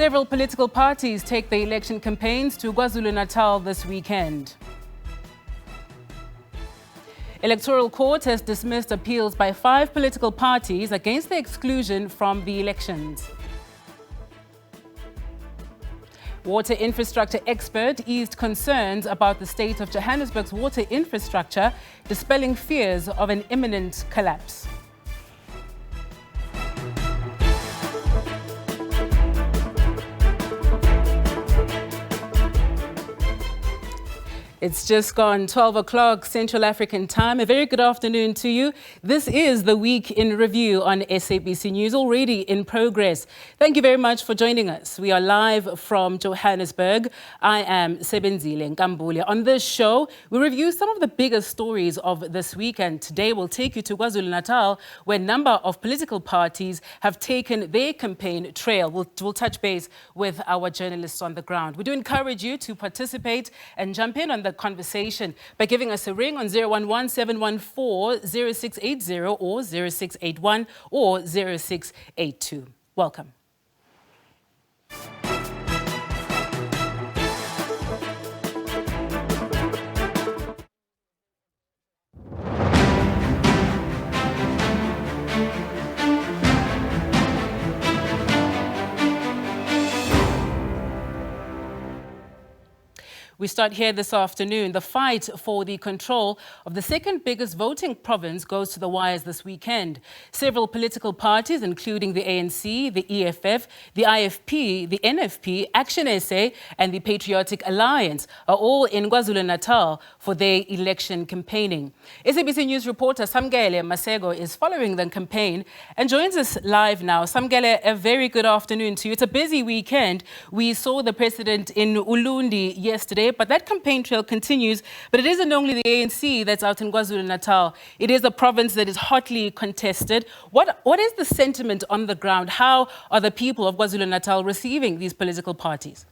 Several political parties take their election campaigns to KwaZulu-Natal this weekend. Electoral Court has dismissed appeals by 5 political parties against the exclusion from the elections. Water infrastructure expert eased concerns about the state of Johannesburg's water infrastructure, dispelling fears of an imminent collapse. It's just gone 12 o'clock Central African time. A very good afternoon to you. This is the Week in Review on SABC News, already in progress. Thank you very much for joining us. We are live from Johannesburg. I am Sebenzile Nkambule. On this show, we review some of the biggest stories of this week, and today we'll take you to KwaZulu-Natal, where a number of political parties have taken their campaign trail. We'll touch base with our journalists on the ground. We do encourage you to participate and jump in on the conversation by giving us a ring on 011-714-0680 or 0681 or 0682. Welcome. We start here this afternoon. The fight for the control of the second biggest voting province goes to the wires this weekend. Several political parties, including the ANC, the EFF, the IFP, the NFP, Action SA and the Patriotic Alliance, are all in KwaZulu-Natal for their election campaigning. SABC News reporter Samgele Masego is following the campaign and joins us live now. Samgele, a very good afternoon to you. It's a busy weekend. We saw the president in Ulundi yesterday, but that campaign trail continues. But it isn't only the ANC that's out in KwaZulu-Natal. It is a province that is hotly contested. What is the sentiment on the ground? How are the people of KwaZulu-Natal receiving these political parties?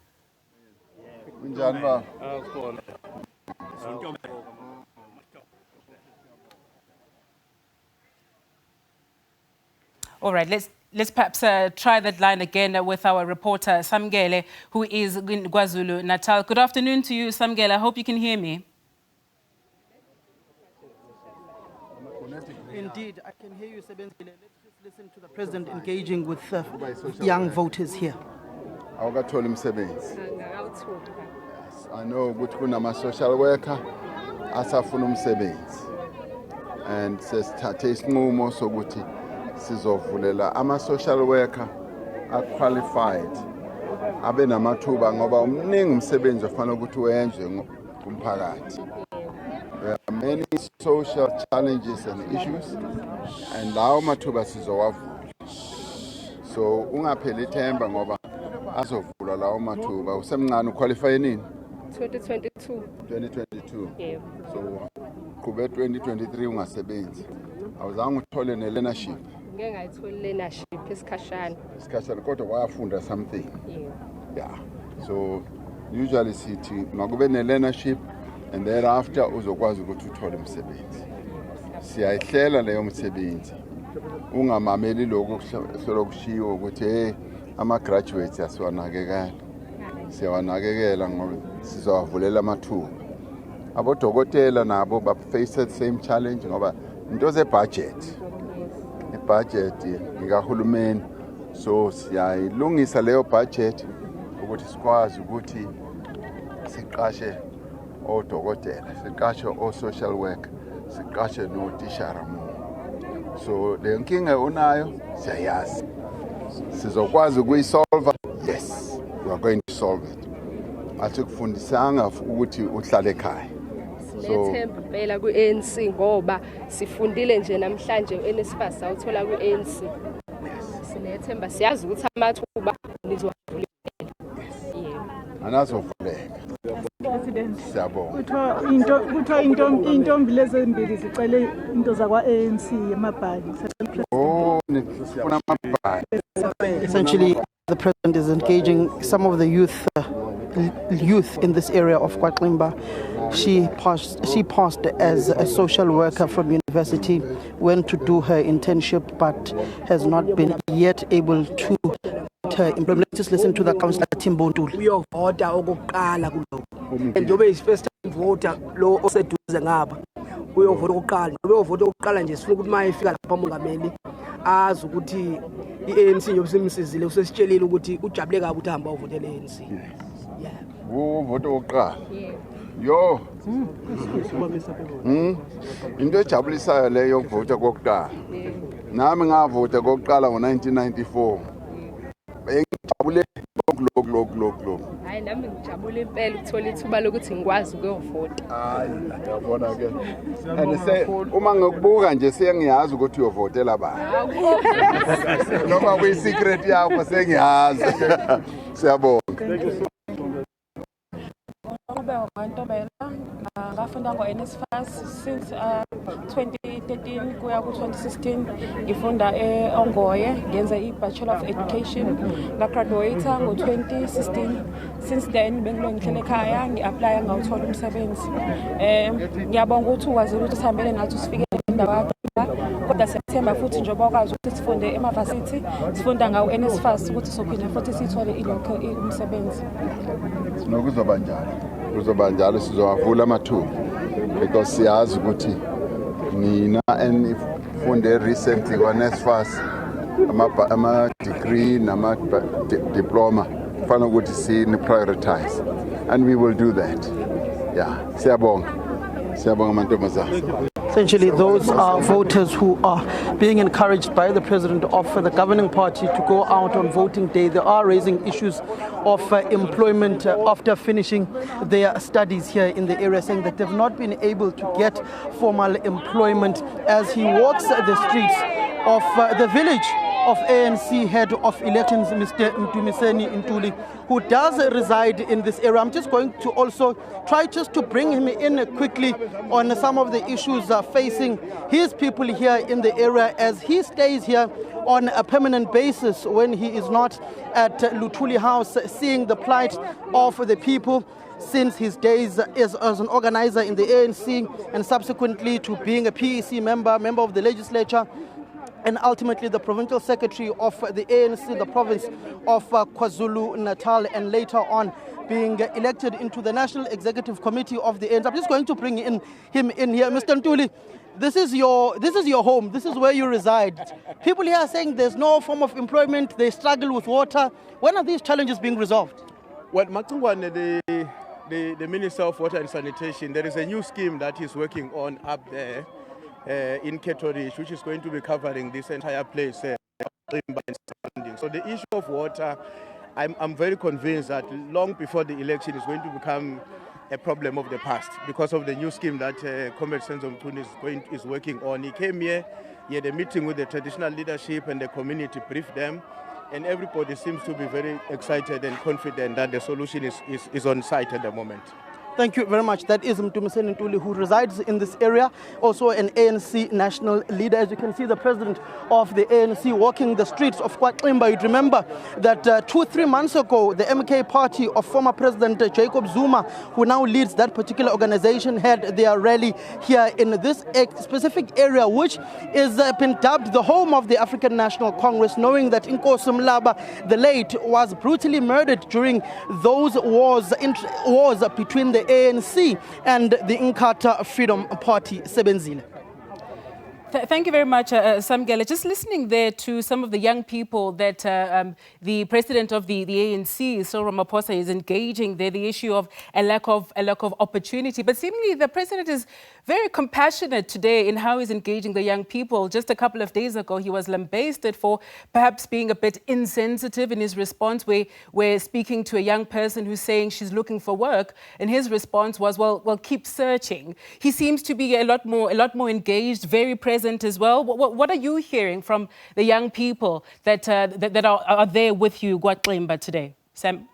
All right, let's perhaps try that line again with our reporter, Samgele, who is in KwaZulu-Natal. Good afternoon to you, Samgele. I hope you can hear me. Indeed, I can hear you, Sebenzile. Let's just listen to the president engaging with young voters here. I know ukuthi kunama-social worker asafuna umsebenzi, and sesithathe isinqumo sokuthi sizovulela ama-social worker qualified abe namathuba ngoba umningi umsebenzi ofana ukuthi wenziwe kumphakathi. There are many social challenges and issues, and lawo mathuba sizowavula. So ungapheli ithemba ngoba azovula lawo mathuba. Usemncane uqualify nini? 2022. Yeah. So qhube 2023 ungasebenzi. Awuzange uthole ne-learnership. Ngeke ngayithola learnership esikhashana kodwa wafunda something. Yeah. So usually sithi makube ne-learnership and thereafter uzokwazi ukuthi uthole umsebenzi. Siyayihlela leyo msebenzi. Ungamameli lokho kushiwo ukuthi ama-graduates asiwanakekela. Siyawanakekela ngoba sizowavulela amathuba. Abodokotela nabo face the same challenge ngoba into ze-budget. I-budget ikahulumeni, so siyayilungisa leyo budget ukuthi sikwazi ukuthi siqashe odokotela, siqashe o-social worker, siqashe notishara. So le nkinga unayo siyayazi. Sizokwazi ukuyisolve. Yes, we are going to solve it. Asikufundisanga ukuthi uhlale ekhaya. Sinethemba phela ku-ANC ngoba sifundile nje namhlanje uNSFAS awuthola ku-ANC. Sinethemba siyazi ukuthi amathuba nizowavulela. Anazovuleka. President. Siyabonga. Kuthiwa intombi lezi ezimbili zicele into zakwa-ANC emabhali. Nifuna amabhali. Essentially, the president is engaging some of the youth in this area of KwaXimba. She passed as a social worker from university, went to do her internship, but has not been yet able to implement. Just listen to the councillor Timbo Ntuli. Uyovota okokuqala kuloko. Njobe is first time voter lo oseduze ngapha. Uyovota okokuqala. Njobe uyovota okokuqala nje sifuna ukuthi mayefika lapha umongameli azi ukuthi iANC njobe simsizile usesitshelile ukuthi ujabule kabi ukuthi hamba uvotele iANC. Yeah. Uvota okokuqala. Yo. Into ejabulisayo leyo yokuvota kokuqala. Nami ngavota kokuqala ngo1994. Bengijabule lokho. Hayi nami ngijabule impela ukuthola ithuba lokuthi ngikwazi ukuyovota. Hayi, uyabona ke. And uma ngikubuka nje sengiyazi ukuthi uyovotela bani. Noma kuyi secret yakho sengiyazi. Siyabonga. Ngafunda ngo-NSFAS since 2013 kuya ku-2016 ngifunda e-Ongoye ngenza i-Bachelor of Education ngagraduate ngo-2016. Since then bengiloku ngihlele ekhaya ngi-aplya ngawuthola umsebenzi. Ngiyabonga ukuthi ukwazile ukuthi sihambele nathi sifike endawo kodwa September futhi njengoba ukwazi ukuthi sifunde emavasithi sifunda ngawo-NSFAS ukuthi sophinda futhi sithole umsebenzi. Nokuzoba njalo. Kuzoba njalo sizowavula amathuba because siyazi ukuthi nina enifunde recently kwa-NSFAS ama degree nama diploma kufanele ukuthi sini-prioritize and we will do that. Yeah, siyabonga mantombazana. Essentially, those are voters who are being encouraged by the president of the governing party to go out on voting day. They are raising issues of employment after finishing their studies here in the area, saying that they've not been able to get formal employment. As he walks the streets of the village of ANC head of elections, Mr. Mtumiseni Ntuli, who does reside in this area. I'm just going to also try just to bring him in quickly on some of the issues facing his people here in the area, as he stays here on a permanent basis when he is not at Luthuli House, seeing the plight of the people since his days as an organizer in the ANC and subsequently to being a PEC member of the legislature, and ultimately the provincial secretary of the ANC, the province of KwaZulu-Natal, and later on being elected into the National Executive Committee of the ANC. I'm just going to bring him in here. Mr. Ntuli, this is your home, this is where you reside. People here are saying there's no form of employment, they struggle with water. When are these challenges being resolved? Well, Matungwane, the Minister of Water and Sanitation, there is a new scheme that he's working on up there in Ketorish, which is going to be covering this entire place. So the issue of water, I'm very convinced that long before the election is going to become a problem of the past because of the new scheme that Comrade Senzo Mtuni is working on. He came here, he had a meeting with the traditional leadership and the community, briefed them, and everybody seems to be very excited and confident that the solution is on site at the moment. Thank you very much. That is Mtumiseni Ntuli, who resides in this area, also an ANC national leader. As you can see, the president of the ANC walking the streets of KwaXimba. You'd remember that 2-3 months ago, the MK party of former President Jacob Zuma, who now leads that particular organization, had their rally here in this specific area, which is been dubbed the home of the African National Congress, knowing that Inkosi Mlaba, the late, was brutally murdered during those wars between the ANC and the Inkatha Freedom Party. Sebenzile. Thank you very much, Samgele. Just listening there to some of the young people that the president of the ANC, Cyril Ramaphosa, is engaging there, the issue of a lack of opportunity. But seemingly the president is very compassionate today in how he's engaging the young people. Just a couple of days ago, he was lambasted for perhaps being a bit insensitive in his response. We're speaking to a young person who's saying she's looking for work, and his response was, well, keep searching. He seems to be a lot more engaged, very present as well. What are you hearing from the young people that are there with you, KwaXimba, today? Sam?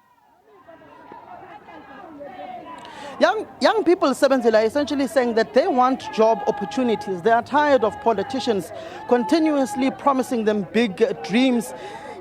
Young people, Sebenzile, are essentially saying that they want job opportunities. They are tired of politicians continuously promising them big dreams,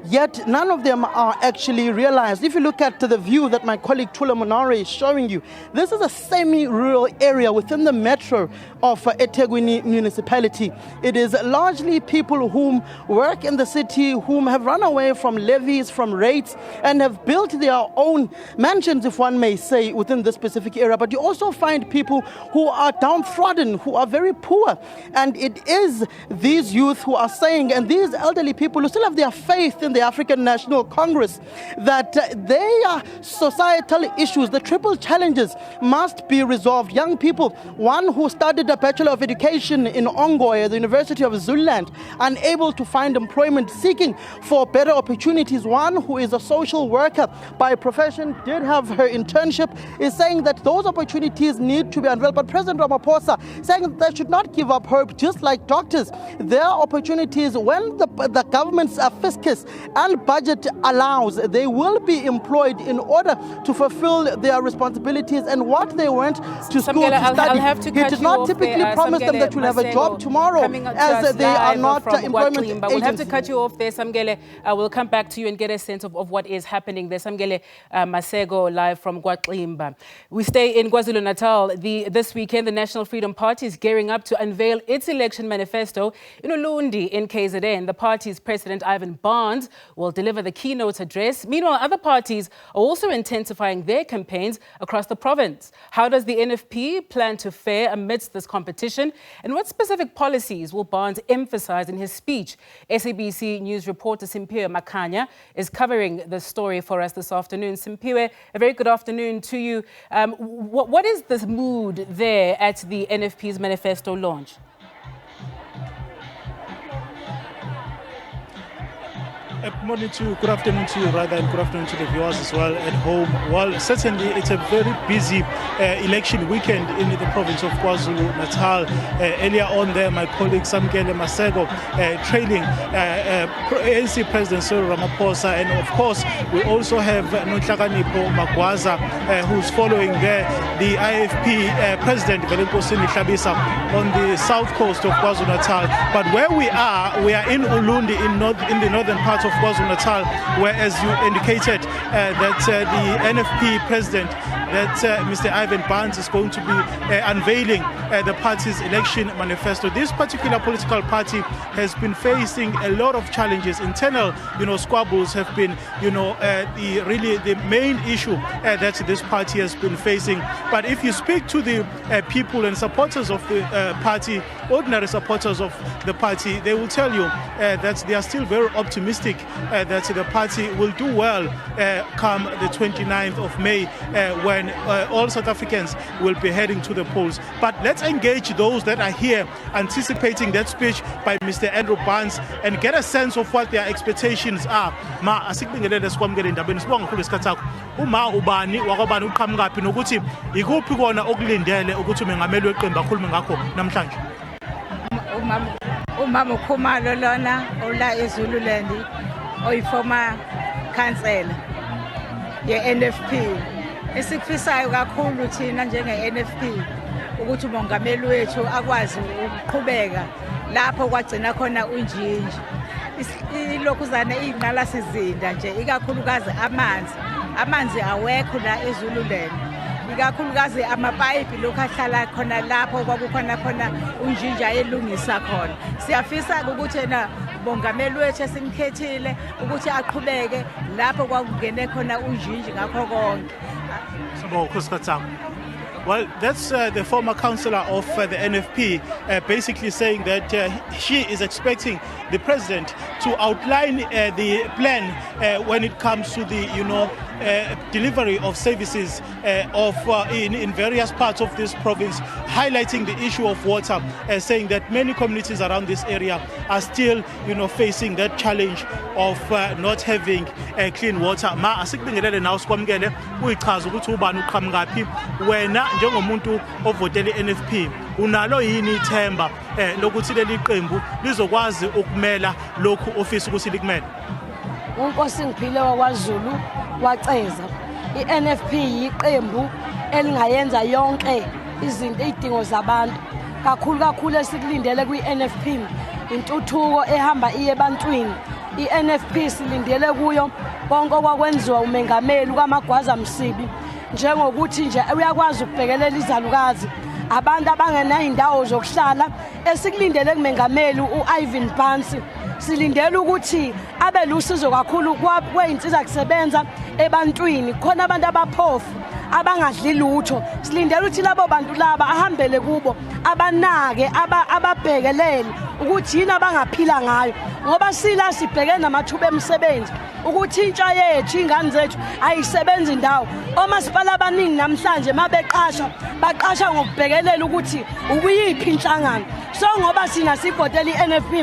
yet none of them are actually realized. If you look at the view that my colleague Tula Monare is showing you, this is a semi-rural area within the metro of eThekwini municipality. It is largely people whom work in the city, whom have run away from levies, from rates, and have built their own mansions, if one may say, within this specific area. But you also find people who are downtrodden, who are very poor. And it is these youth who are saying, and these elderly people who still have their faith in the African National Congress, that their societal issues, the triple challenges, must be resolved. Young people, one who studied a Bachelor of Education in Ongoye, the University of Zululand, unable to find employment, seeking for better opportunities. One who is a social worker by profession, did have her internship, is saying that those opportunities need to be unveiled. But President Ramaphosa saying that they should not give up hope, just like doctors. There are opportunities when the government's fiscus and budget allows, they will be employed in order to fulfill their responsibilities and what they went to school to study. He did not typically promise them that you'll have a job tomorrow, as they are not employment agents. We'll have to cut you off there, Samgele. We'll come back to you and get a sense of what is happening there. Samgele Masego, live from Gwatlimba. We stay in KwaZulu-Natal. This weekend, the National Freedom Party is gearing up to unveil its election manifesto in Ulundi in KZN. The party's President Ivan Barnes will deliver the keynote address. Meanwhile, other parties are also intensifying their campaigns across the province. How does the NFP plan to fare amidst this competition? And what specific policies will Barnes emphasize in his speech? SABC News reporter Simpiwe Makanya is covering the story for us this afternoon. Simpiwe, a very good afternoon to you. What is the mood there at the NFP's manifesto launch? Good afternoon to you, rather, and good afternoon to the viewers as well at home. Well, certainly it's a very busy election weekend in the province of KwaZulu-Natal. Earlier on there, my colleague Samgele Masego trailing ANC President Cyril Ramaphosa, and of course we also have Nonhlakanipho Magwaza who's following there, the IFP President Velenkosini Hlabisa on the south coast of KwaZulu-Natal. But where we are in Ulundi, in the northern part of KwaZulu-Natal, where, as you indicated, that the NFP president, that Mr. Ivan Barnes is going to be unveiling the party's election manifesto. This particular political party has been facing a lot of challenges. Internal, squabbles have been, really the main issue that this party has been facing. But if you speak to the people and supporters of the party, ordinary supporters of the party, they will tell you that they are still very optimistic that the party will do well come the 29th of May when all South Africans will be heading to the polls. But let's engage those that are here anticipating that speech by Mr. Andrew Barnes and get a sense of what their expectations are. Ma asikubingelele sikwamukele indabeni sibonga khulu isikhathi sakho. Uma ubani wakwabani uqhamukaphi nokuthi ikuphi kona okulindele ukuthi umengameli weqembu akhulume ngakho namhlanje? Umama uKhumalo lona ola eZululand oyiformer councillor ye-NFP. Esikufisayo kakhulu thina njenge-NFP ukuthi umongameli wethu akwazi ukuqhubeka lapho kwagcina khona unjinji. Ilokhuzana iy'nqala sizinda nje, ikakhulukazi amanzi awekho la eZululand, ikakhulukazi amapayipi lokhu ahlala khona lapho kwakukhona khona unjinja elungisa khona. Siyafisa ukuthi yena mongameli wethu esimkhethile ukuthi aqhubeke lapho kwakungene khona unjinji ngakho konke. Well, that's the former councillor of the NFP basically saying that she is expecting the president to outline the plan when it comes to the, delivery of services in various parts of this province, highlighting the issue of water, saying that many communities around this area are still, facing that challenge of not having clean water. Ma asikubingelele nawe sikwamukele uyichaza ukuthi ubani uqhamukaphi wena njengomuntu ovotele NFP. Unalo yini ithemba lokuthi leli qembu lizokwazi ukumela lokhu ofisa ukuthi likumele? Unkosi Ngiphile wakwaZulu waceza iNFP yiqembu elingayenza yonke izinto izidingo zabantu. Kakhulu esikulindele kwiNFP intuthuko ehamba iye ebantwini i-NFP silindele kuyo konke okwakwenziwa umengameli kaMagwaza Msibi njengokuthi nje uyakwazi ukubhekelela izalukazi abantu abangenayo indawo zokuhlala esikulindele kumengameli uIvan Phansi silindele ukuthi abe lusizo kakhulu kweinsiza kusebenza ebantwini khona abantu abaphofu abangadli lutho silindele ukuthi labo bantu laba ahambele kubo abanake ababhekelele ukuthi yini abangaphila ngayo ngoba sila sibhekene namathuba emisebenzi ukuthi intsha yethu ingane zethu ayisebenzi indawo omasipala abaningi namhlanje mabeqasha baqasha ngokubhekelela ukuthi ukuyiphi inhlangano so ngoba sina sivotela iNFP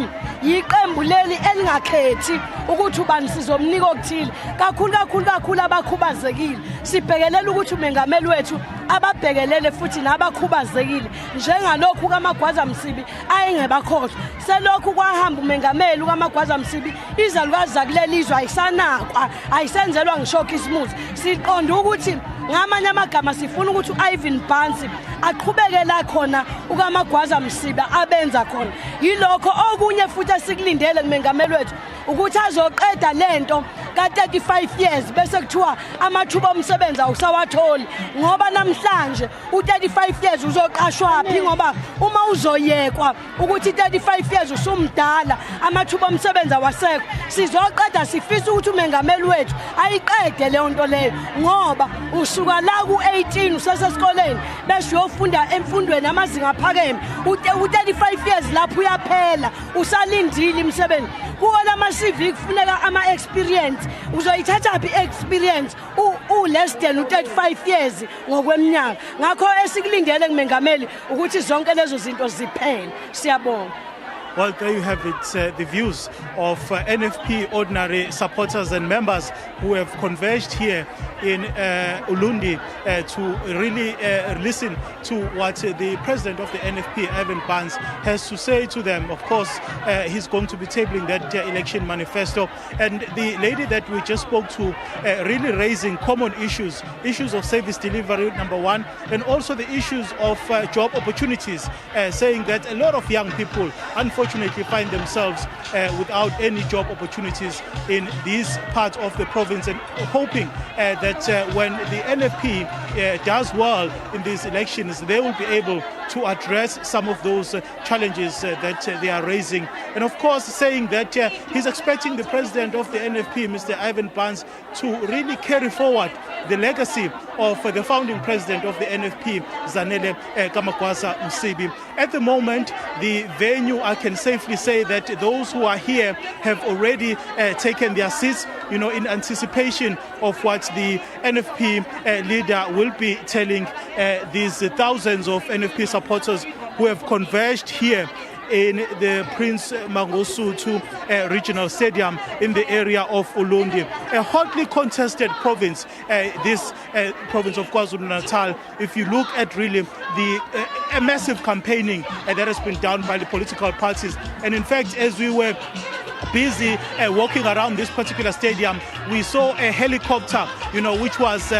yiqembu leli elingakhethi ukuthi ubani sizomnika okuthile kakhulu abakhubazekile sibhekelela ukuthi umengameli wethu ababhekelele futhi nabakhubazekile njengalokhu kaMagwaza Msibi ayengebakhohlwa selokhu kwahamba umengameli kaMagwaza Msibi izalukazi zakuleli izwe ayisanakwa ayisenzelwa ngishokhi isimuzi siqonda ukuthi ngamanye amagama sifuna ukuthi uIvan Phansi aqhubekela khona ukaMagwaza Msibi abenza khona yilokho okunye futhi esikulindele kumengameli wethu ukuthi azoqeda lento ka35 years bese kuthiwa amathuba omsebenzi awusawatholi ngoba namhlanje u35 years uzoqashwa phi ngoba uma uzoyekwa ukuthi 35 years usumdala amathuba omsebenzi awasekho sizoqeda sifisa ukuthi umengameli wethu ayiqede leyo nto leyo ngoba usuka la ku18 usesesikoleni bese uyofunda emfundweni amazinga aphakeme u35 years lapho uyaphela usalindile imisebenzi kuona ama-CV kufuneka ama-experience uzoyithatha phi experience less than 35 years ngokweminyaka ngakho esikulindele kumengameli ukuthi zonke lezo zinto ziphele siyabonga. Well, there you have it, the views of NFP ordinary supporters and members who have converged here in Ulundi to really listen to what the president of the NFP, Ivan Phansi, has to say to them. Of course, he's going to be tabling that election manifesto. And the lady that we just spoke to really raising common issues of service delivery, number one, and also the issues of job opportunities, saying that a lot of young people, unfortunately, find themselves without any job opportunities in this part of the province, and hoping that when the NFP does well in these elections, they will be able to address some of those challenges that they are raising. And of course, saying that he's expecting the president of the NFP, Mr. Ivan Phansi, to really carry forward the legacy of the founding president of the NFP, Zanele Kamagwaza Msibi. At the moment, the venue, I can safely say that those who are here have already taken their seats, in anticipation of what the NFP leader will be telling these thousands of NFP supporters who have converged here in the Prince Mangosuthu Regional Stadium in the area of Ulundi. A hotly contested province, this province of KwaZulu-Natal. If you look at really a massive campaigning that has been done by the political parties. And in fact, as we were busy walking around this particular stadium, we saw a helicopter, which was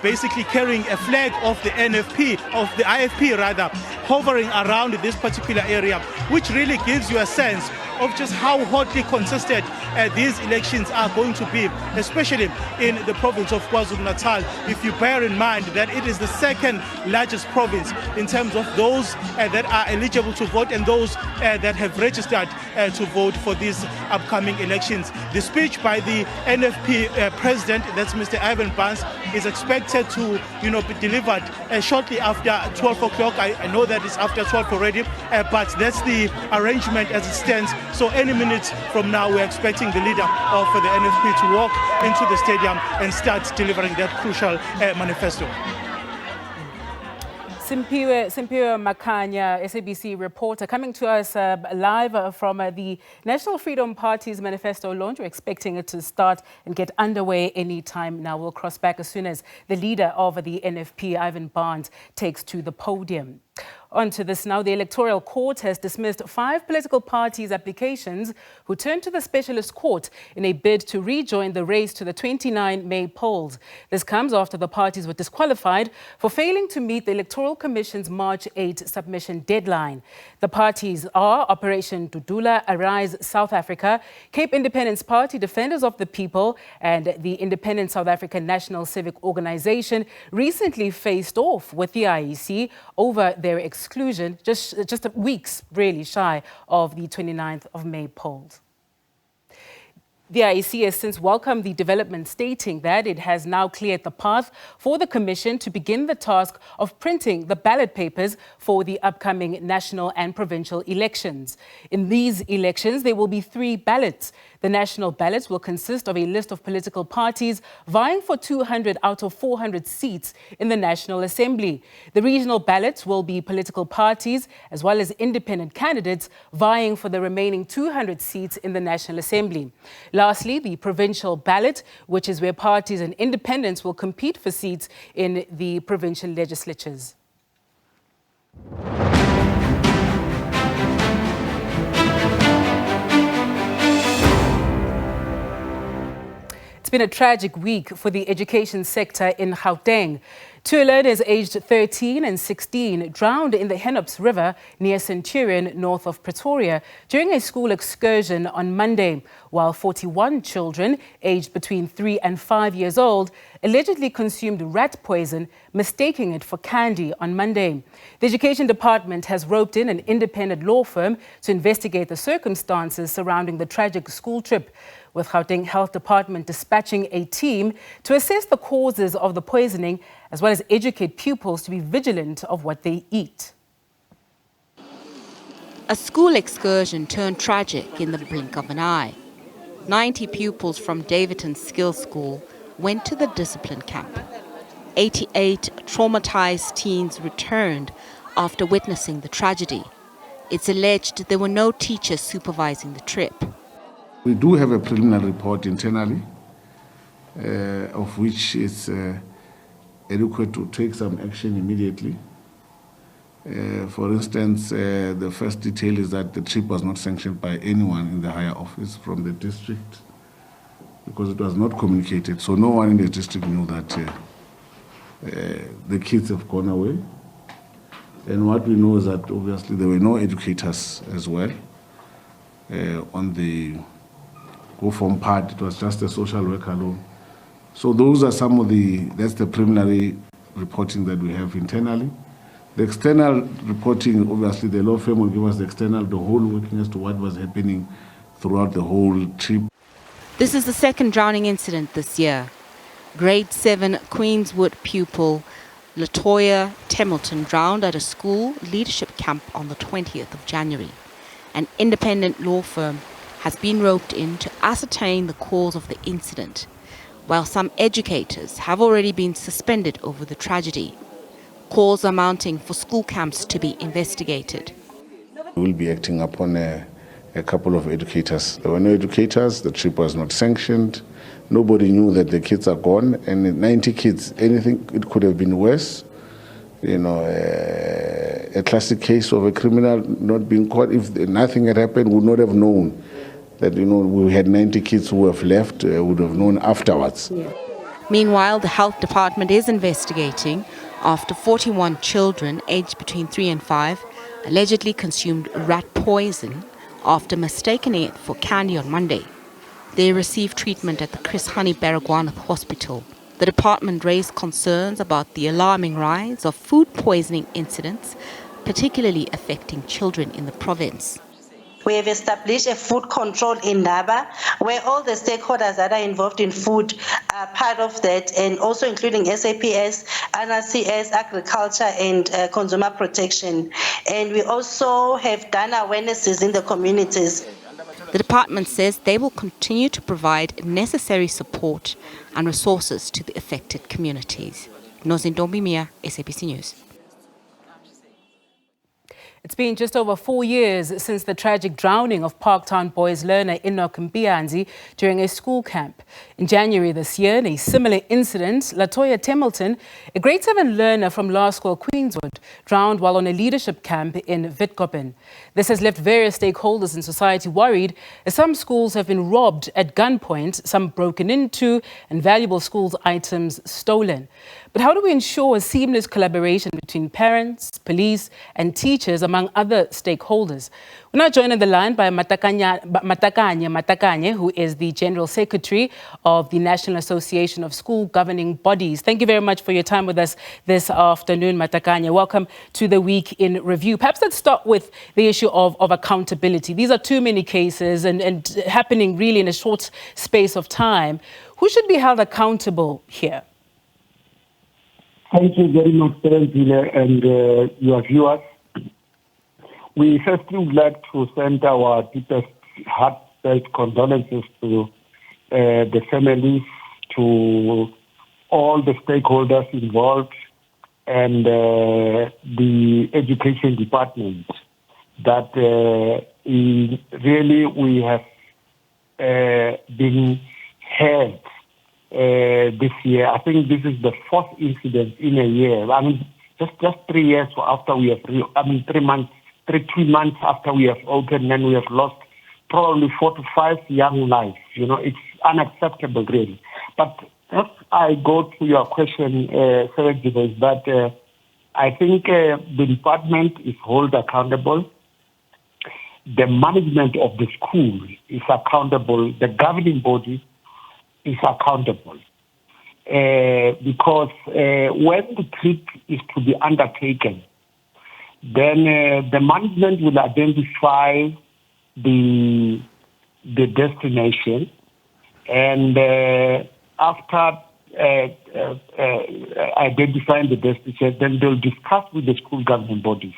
basically carrying a flag of the NFP, of the IFP rather, hovering around this particular area, which really gives you a sense of just how hotly contested these elections are going to be, especially in the province of KwaZulu-Natal, if you bear in mind that it is the second largest province in terms of those that are eligible to vote and those that have registered to vote for these upcoming elections. The speech by the NFP president, that's Mr. Ivan Phansi, is expected to be delivered shortly after 12 o'clock. I know that it's after 12 already, but that's the arrangement as it stands. So any minute from now, we're expecting the leader of the NFP to walk into the stadium and start delivering that crucial manifesto. Simpiwe Makanya, SABC reporter, coming to us live from the National Freedom Party's manifesto launch. We're expecting it to start and get underway any time now. We'll cross back as soon as the leader of the NFP, Ivan Phansi, takes to the podium. On to this now. The Electoral Court has dismissed 5 political parties' applications who turned to the Specialist Court in a bid to rejoin the race to the 29 May polls. This comes after the parties were disqualified for failing to meet the Electoral Commission's March 8 submission deadline. The parties are Operation Dudula, Arise South Africa, Cape Independence Party, Defenders of the People, and the Independent South African National Civic Organization recently faced off with the IEC over their exclusion just weeks really shy of the 29th of May polls. The IEC has since welcomed the development, stating that it has now cleared the path for the Commission to begin the task of printing the ballot papers for the upcoming national and provincial elections. In these elections, there will be 3 ballots. The national ballots will consist of a list of political parties vying for 200 out of 400 seats in the National Assembly. The regional ballots will be political parties as well as independent candidates vying for the remaining 200 seats in the National Assembly. Lastly, the provincial ballot, which is where parties and independents will compete for seats in the provincial legislatures. It's been a tragic week for the education sector in Gauteng. 2 learners aged 13 and 16 drowned in the Henops River near Centurion, north of Pretoria, during a school excursion on Monday, while 41 children aged between 3 and 5 years old allegedly consumed rat poison, mistaking it for candy on Monday. The Education Department has roped in an independent law firm to investigate the circumstances surrounding the tragic school trip, with Gauteng Health Department dispatching a team to assess the causes of the poisoning as well as educate pupils to be vigilant of what they eat. A school excursion turned tragic in the blink of an eye. 90 pupils from Davidton Skills School went to the discipline camp. 88 traumatized teens returned after witnessing the tragedy. It's alleged there were no teachers supervising the trip. We do have a preliminary report internally, of which is adequate to take some action immediately. For instance, the first detail is that the trip was not sanctioned by anyone in the higher office from the district, because it was not communicated. So no one in the district knew that the kids have gone away. And what we know is that obviously there were no educators as well on the go-form part. It was just a social worker alone. So those are some of that's the preliminary reporting that we have internally. The external reporting, obviously the law firm will give us the whole working as to what was happening throughout the whole trip. This is the second drowning incident this year. Grade 7 Queenswood pupil Latoya Templeton drowned at a school leadership camp on the 20th of January. An independent law firm has been roped in to ascertain the cause of the incident, while some educators have already been suspended over the tragedy. Calls are mounting for school camps to be investigated. We will be acting upon a couple of educators. There were no educators, the trip was not sanctioned, nobody knew that the kids are gone, and 90 kids, anything, it could have been worse. You know, a classic case of a criminal not being caught. If nothing had happened, we would not have known that, you know, we had 90 kids who have left, would have known afterwards. Yeah. Meanwhile, the health department is investigating after 41 children aged between 3 and 5 allegedly consumed rat poison after mistaking it for candy on Monday. They received treatment at the Chris Hani Baragwanath Hospital. The department raised concerns about the alarming rise of food poisoning incidents, particularly affecting children in the province. We have established a food control in Naba, where all the stakeholders that are involved in food are part of that, and also including SAPS, NRCS, agriculture, and consumer protection. And we also have done awarenesses in the communities. The department says they will continue to provide necessary support and resources to the affected communities. Nozintombi Mia, SABC News. It's been just over 4 years since the tragic drowning of Parktown boys learner Enoch Mpianzi during a school camp. In January this year, in a similar incident, Latoya Templeton, a grade 7 learner from Law School Queenswood, drowned while on a leadership camp in Witkoppen. This has left various stakeholders in society worried, as some schools have been robbed at gunpoint, some broken into, and valuable schools items stolen. But how do we ensure a seamless collaboration between parents, police, and teachers, among other stakeholders? We're now joined on the line by Matakanye, who is the General Secretary of the National Association of School Governing Bodies. Thank you very much for your time with us this afternoon, Matakanye. Welcome to the Week in Review. Perhaps let's start with the issue of accountability. These are too many cases and happening really in a short space of time. Who should be held accountable here? Thank you very much, Terenzile, and your viewers. We firstly would like to send our deepest heartfelt condolences to the families, to all the stakeholders involved, and the education department. That really we have been hurt this year. I think this is the fourth incident in a year. I mean, just 3 years after we have, 2 months after we have opened, and we have lost probably 4 to 5 young lives. You know, it's unacceptable, really. But as I go to your question, Sergio, is that I think the department is held accountable. The management of the school is accountable. The governing body is accountable because when the trip is to be undertaken, then the management will identify the destination, and after identifying the destination, then they'll discuss with the school governing bodies.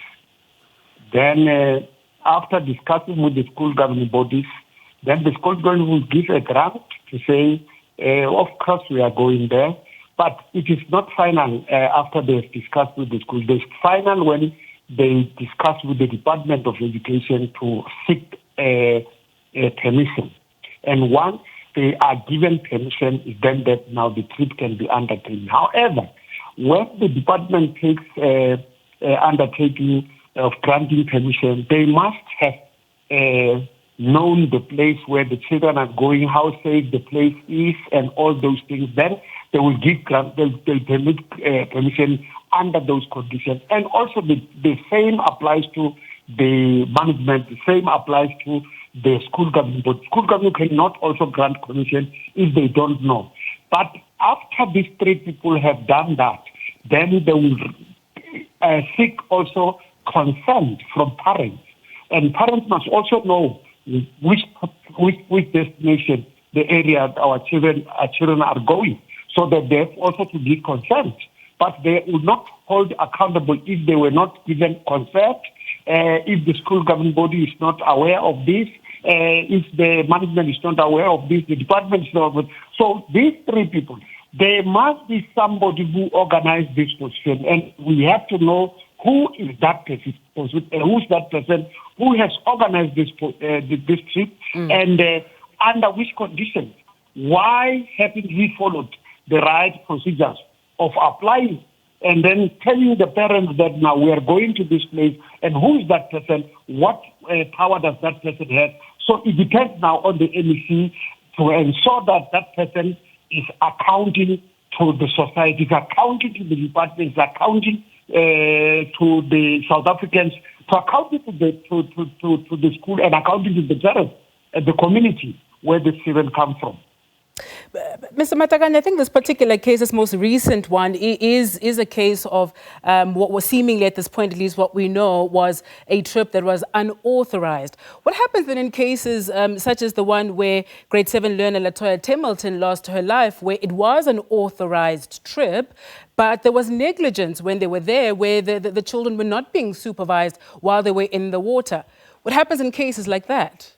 Then after discussing with the school governing bodies, then the school government will give a grant to say, of course we are going there, but it is not final after they have discussed with the school. It's final when they discuss with the Department of Education to seek permission. And once they are given permission, then that now the trip can be undertaken. However, when the department takes undertaking of granting permission, they must have known the place where the children are going, how safe the place is, and all those things. Then they will give grant, they'll permit permission under those conditions. And also the same applies to the management, the same applies to the school government. But school government cannot also grant permission if they don't know. But after these 3 people have done that, then they will seek also consent from parents. And parents must also know which destination, the area our children are going, so that they have also to give consent. But they will not hold accountable if they were not given consent, if the school governing body is not aware of this, if the management is not aware of this, the department is not aware. So these 3 people, there must be somebody who organized this position, and we have to know who is that person, who's that person who has organized this trip, and under which conditions. Why haven't we followed the right procedures of applying and then telling the parents that now we are going to this place, and who is that person, what power does that person have? So it depends now on the NEC to ensure that that person is accounting to the society, is accounting to the department, is accounting to the South Africans, to accounting to the school, and accounting to the parents and the community where the children come from. Mr. Matakanye, I think this particular case, this most recent one, is a case of what was seemingly at this point, at least what we know, was a trip that was unauthorized. What happens then in cases such as the one where grade 7 learner Latoya Templeton lost her life, where it was an authorized trip, but there was negligence when they were there, where the children were not being supervised while they were in the water? What happens in cases like that?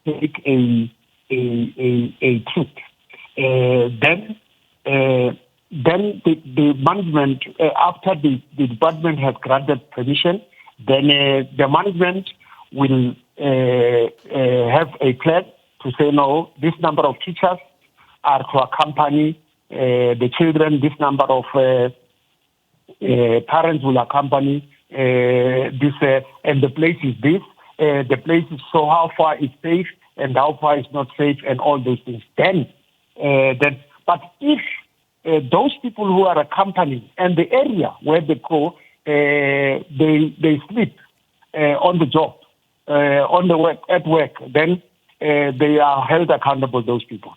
Take a trip. Then then the management, after the department has granted permission, then the management will have a plan to say, no, this number of teachers are to accompany the children, this number of parents will accompany this, and the place is this, the place is so how far is safe and how far is not safe and all those things. Then, but if those people who are accompanying and the area where they go, they sleep on the job, on the work, at work, then they are held accountable, those people.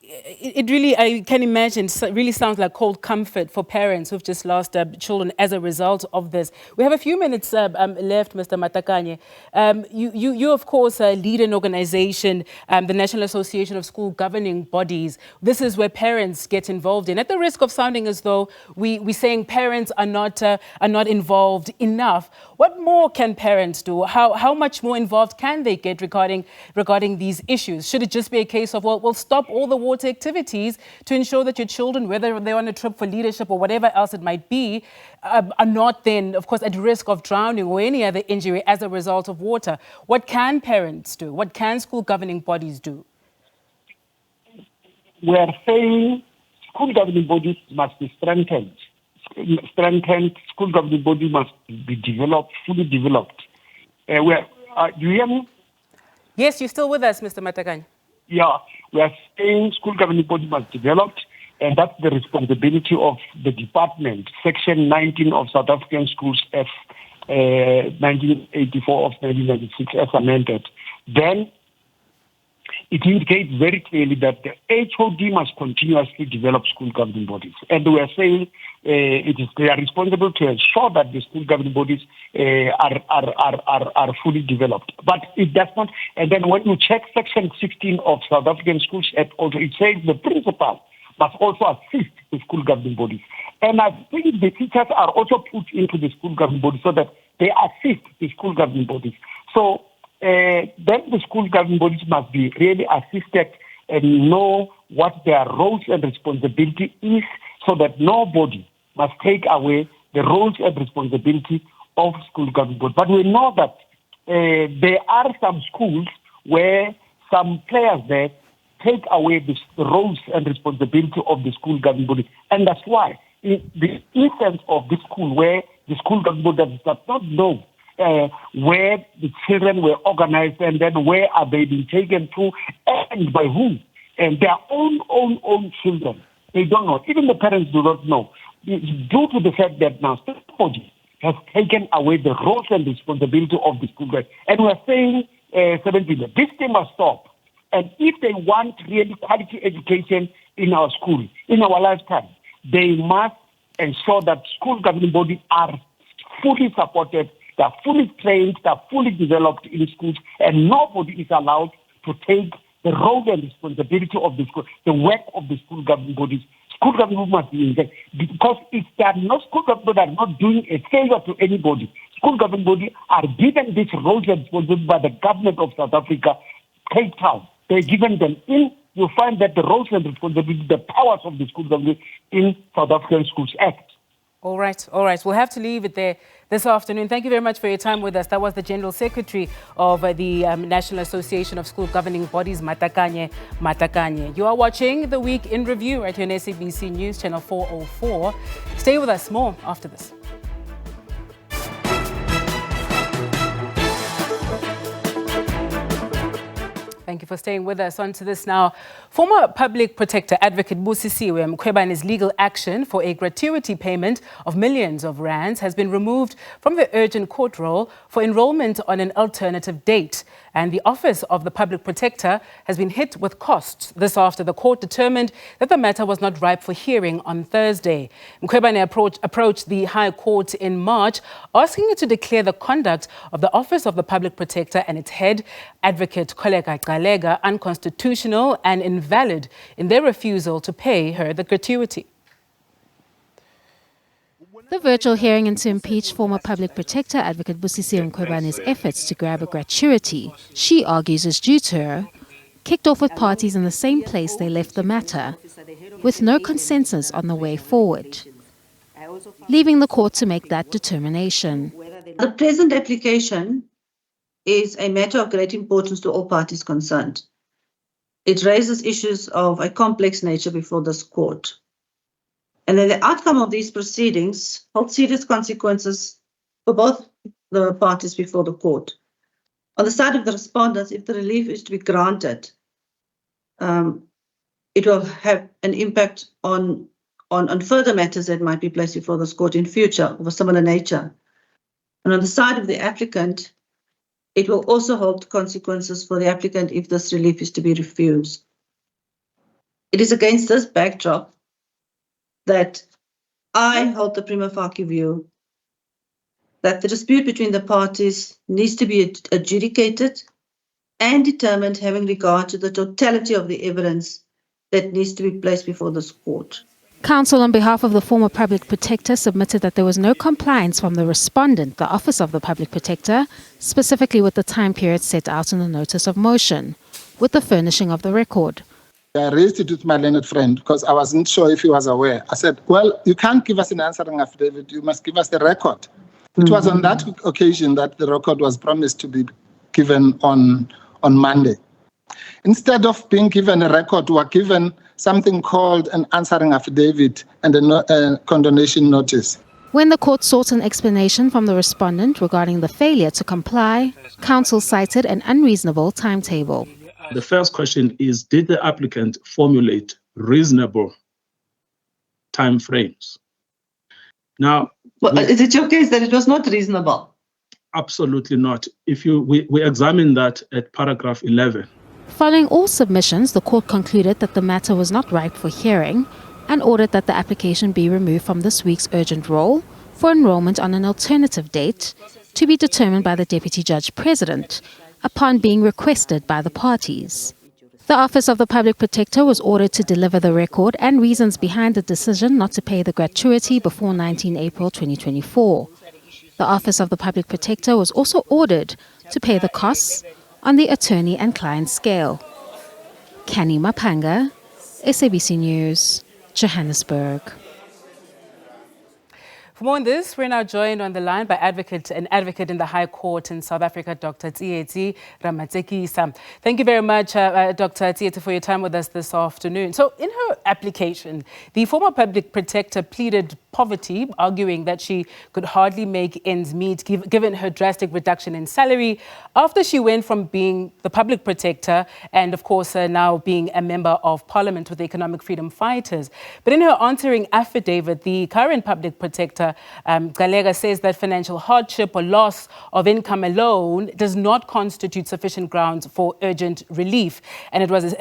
It really, I can imagine, really sounds like cold comfort for parents who've just lost children as a result of this. We have a few minutes left, Mr. Matakanye. You of course, lead an organization, the National Association of School Governing Bodies. This is where parents get involved in. At the risk of sounding as though we're saying parents are not involved enough, what more can parents do? How much more involved can they get regarding these issues? Should it just be a case of, well, we'll stop all the water activities to ensure that your children, whether they're on a trip for leadership or whatever else it might be, are not then, of course, at risk of drowning or any other injury as a result of water? What can parents do? What can school governing bodies do? We are saying school governing bodies must be strengthened. School governing body must be developed, fully developed. Do you hear me? Yes, you're still with us, Mr. Matakanye. Yeah, we are saying school governing body must be developed, and that's the responsibility of the department. Section 19 of South African Schools F 1984 of 1996 as amended. Then it indicates very clearly that the HOD must continuously develop school governing bodies. And we are saying they are responsible to ensure that the school governing bodies are fully developed. But it does not. And then when you check Section 16 of South African Schools Act, also it says the principal must also assist the school governing bodies. And I think the teachers are also put into the school governing bodies so that they assist the school governing bodies. So then the school governing bodies must be really assisted and know what their roles and responsibility is, so that nobody must take away the roles and responsibility of school governing bodies. But we know that there are some schools where some players there take away the roles and responsibility of the school governing body. And that's why in the instance of this school where the school governing body does not know where the children were organized and then where are they being taken to and by whom, and their own children. They don't know. Even the parents do not know. Due to the fact that now somebody has taken away the roles and responsibility of the school. And we're saying, 17, this thing must stop. And if they want really quality education in our school, in our lifetime, they must ensure that school governing bodies are fully supported, they are fully trained, they are fully developed in schools, and nobody is allowed to take the role and responsibility of the school, the work of the school governing bodies. School governing bodies must be engaged, because if they are not, school governing bodies are not doing a favor to anybody. School governing bodies are given these roles and responsibilities by the government of South Africa, Cape Town. They're given them in. You find that the roles and responsibilities, the powers of the school government in South African Schools Act. All right. We'll have to leave it there this afternoon. Thank you very much for your time with us. That was the General Secretary of the National Association of School Governing Bodies, Matakanye. You are watching The Week in Review right here on SABC News, Channel 404. Stay with us. More after this. Thank you for staying with us. On to this now. Former Public Protector Advocate Busisiwe Mkhwebane's legal action for a gratuity payment of millions of rands has been removed from the urgent court roll for enrollment on an alternative date. And the Office of the Public Protector has been hit with costs. This after the court determined that the matter was not ripe for hearing on Thursday. Mkhwebane approached the High Court in March, asking it to declare the conduct of the Office of the Public Protector and its head, Advocate Koleka Galega, unconstitutional and invalid in their refusal to pay her the gratuity. The virtual hearing into impeach former Public Protector Advocate Busisiwe Mkhwebane's efforts to grab a gratuity she argues is due to her kicked off with parties in the same place they left the matter, with no consensus on the way forward, leaving the court to make that determination. The present application is a matter of great importance to all parties concerned. It raises issues of a complex nature before this court. And then the outcome of these proceedings holds serious consequences for both the parties before the court. On the side of the respondents, if the relief is to be granted, it will have an impact on further matters that might be placed before this court in future of a similar nature. And on the side of the applicant, it will also hold consequences for the applicant if this relief is to be refused. It is against this backdrop that I hold the prima facie view that the dispute between the parties needs to be adjudicated and determined having regard to the totality of the evidence that needs to be placed before this court. Counsel on behalf of the former public protector submitted that there was no compliance from the respondent, the Office of the Public Protector, specifically with the time period set out in the notice of motion, with the furnishing of the record. I raised it with my learned friend because I wasn't sure if he was aware. I said, well, you can't give us an answering affidavit, you must give us the record. It was on that occasion that the record was promised to be given on Monday. Instead of being given a record, we were given something called an answering affidavit and a condonation notice. When the court sought an explanation from the respondent regarding the failure to comply, counsel cited an unreasonable timetable. The first question is, did the applicant formulate reasonable timeframes? Now, is it your case that it was not reasonable? Absolutely not. We examine that at paragraph 11. Following all submissions, the court concluded that the matter was not ripe for hearing and ordered that the application be removed from this week's urgent roll for enrollment on an alternative date to be determined by the Deputy Judge President upon being requested by the parties. The Office of the Public Protector was ordered to deliver the record and reasons behind the decision not to pay the gratuity before 19 April 2024. The Office of the Public Protector was also ordered to pay the costs on the attorney and client scale. Kani Mapanga, SABC News, Johannesburg. For more on this, we're now joined on the line by an advocate in the High Court in South Africa, Dr. Tsietsi Ramatsekisa. Thank you very much, Dr. Tsietsi, for your time with us this afternoon. So in her application, the former public protector pleaded poverty, arguing that she could hardly make ends meet given her drastic reduction in salary after she went from being the public protector and, of course, now being a member of parliament with the Economic Freedom Fighters. But in her answering affidavit, the current public protector, Galega, says that financial hardship or loss of income alone does not constitute sufficient grounds for urgent relief. And it was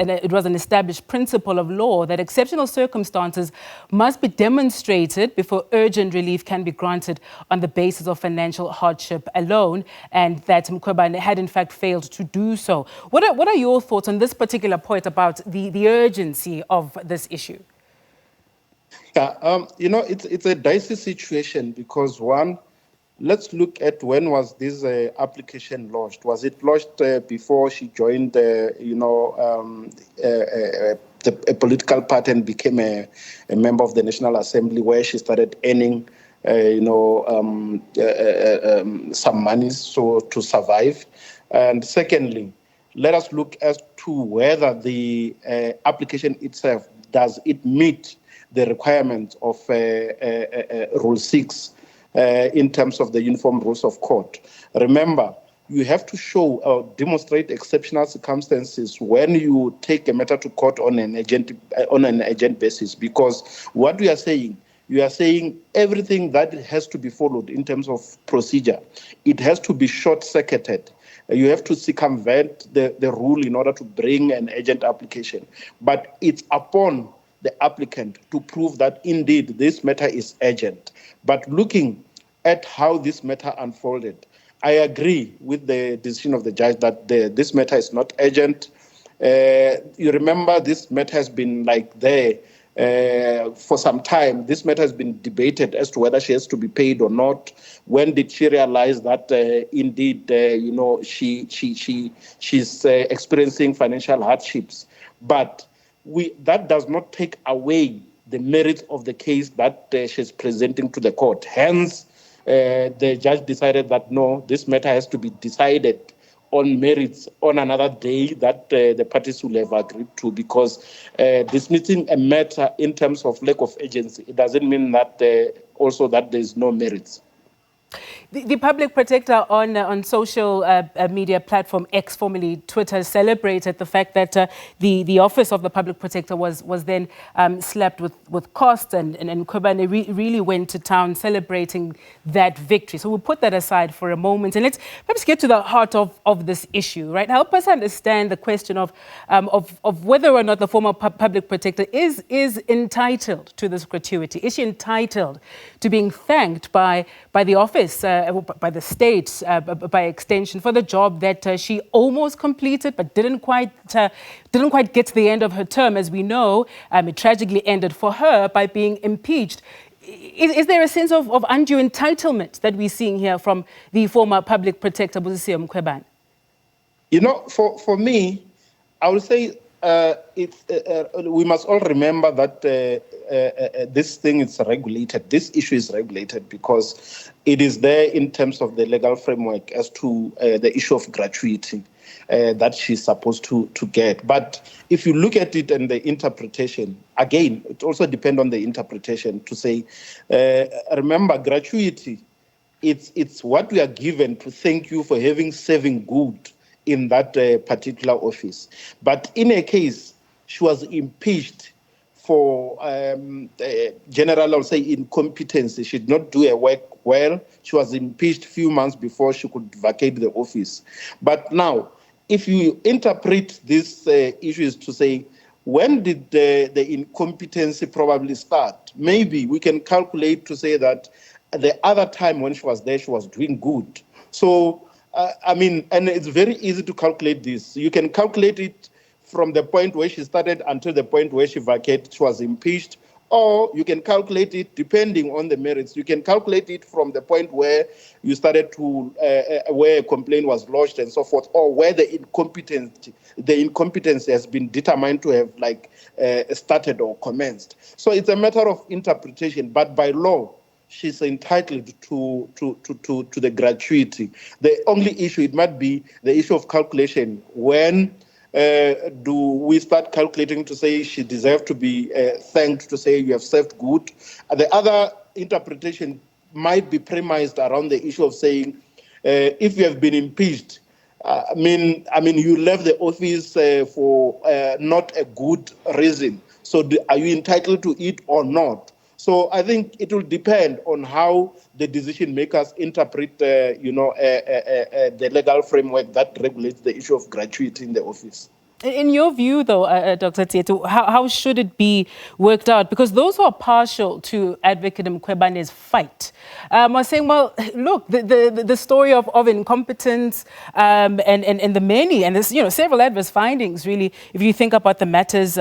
an established principle of law that exceptional circumstances must be demonstrated before urgent relief can be granted on the basis of financial hardship alone, and that Mkhwebane had in fact failed to do so. What are your thoughts on this particular point about the urgency of this issue? Yeah, it's a dicey situation because one, let's look at when was this application launched. Was it launched before she joined, a political party and became a member of the National Assembly, where she started earning, some money to survive? And secondly, let us look as to whether the application itself, does it meet the requirements of Rule 6 in terms of the Uniform Rules of Court. Remember, you have to show or demonstrate exceptional circumstances when you take a matter to court on an urgent basis, because what we are saying, you are saying everything that has to be followed in terms of procedure, it has to be short-circuited. You have to circumvent the rule in order to bring an urgent application. But it's upon the applicant to prove that indeed this matter is urgent. But looking at how this matter unfolded, I agree with the decision of the judge that this matter is not urgent. You remember this matter has been there for some time. This matter has been debated as to whether she has to be paid or not. When did she realize that indeed, she's experiencing financial hardships? But that does not take away the merits of the case that she's presenting to the court. Hence, the judge decided that no, this matter has to be decided on merits on another day that the parties will have agreed to, because dismissing a matter in terms of lack of agency, it doesn't mean that also that there is no merits. The public protector on social media platform X, formerly Twitter, celebrated the fact that the office of the public protector was then slapped with costs, and Mkhwebane really went to town celebrating that victory. So we'll put that aside for a moment and let's perhaps get to the heart of this issue, right? Help us understand the question of whether or not the former public protector is entitled to this gratuity. Is she entitled to being thanked by the office, by the state, by extension, for the job that she almost completed but didn't quite get to the end of her term? As we know, it tragically ended for her by being impeached. Is there a sense of undue entitlement that we're seeing here from the former public protector, Busisiwe Mkhwebane? You know, for me, I would say we must all remember that this thing is regulated. This issue is regulated because it is there in terms of the legal framework as to the issue of gratuity that she's supposed to get. But if you look at it and the interpretation, again, it also depends on the interpretation to say, remember, gratuity, it's what we are given to thank you for having serving good in that particular office. But in a case, she was impeached for general, I would say, incompetence. She did not do her work well. She was impeached a few months before she could vacate the office. But now, if you interpret these issues to say, when did the incompetency probably start? Maybe we can calculate to say that the other time when she was there, she was doing good. So, and it's very easy to calculate this. You can calculate it from the point where she started until the point where she vacated, she was impeached, or you can calculate it depending on the merits. You can calculate it from the point where you started to, where a complaint was lodged and so forth, or where the incompetence has been determined to have started or commenced. So it's a matter of interpretation, but by law, she's entitled to the gratuity. The only issue, it might be the issue of calculation. When do we start calculating to say she deserves to be thanked, to say you have served good? The other interpretation might be premised around the issue of saying, if you have been impeached, you left the office for not a good reason. So are you entitled to it or not? So I think it will depend on how the decision makers interpret, the legal framework that regulates the issue of gratuity in the office. In your view, though, Dr. Tieto, how should it be worked out? Because those who are partial to Advocate Mkhwebane's fight are saying, well, look, the story of incompetence and the many, and there's several adverse findings, really, if you think about the matters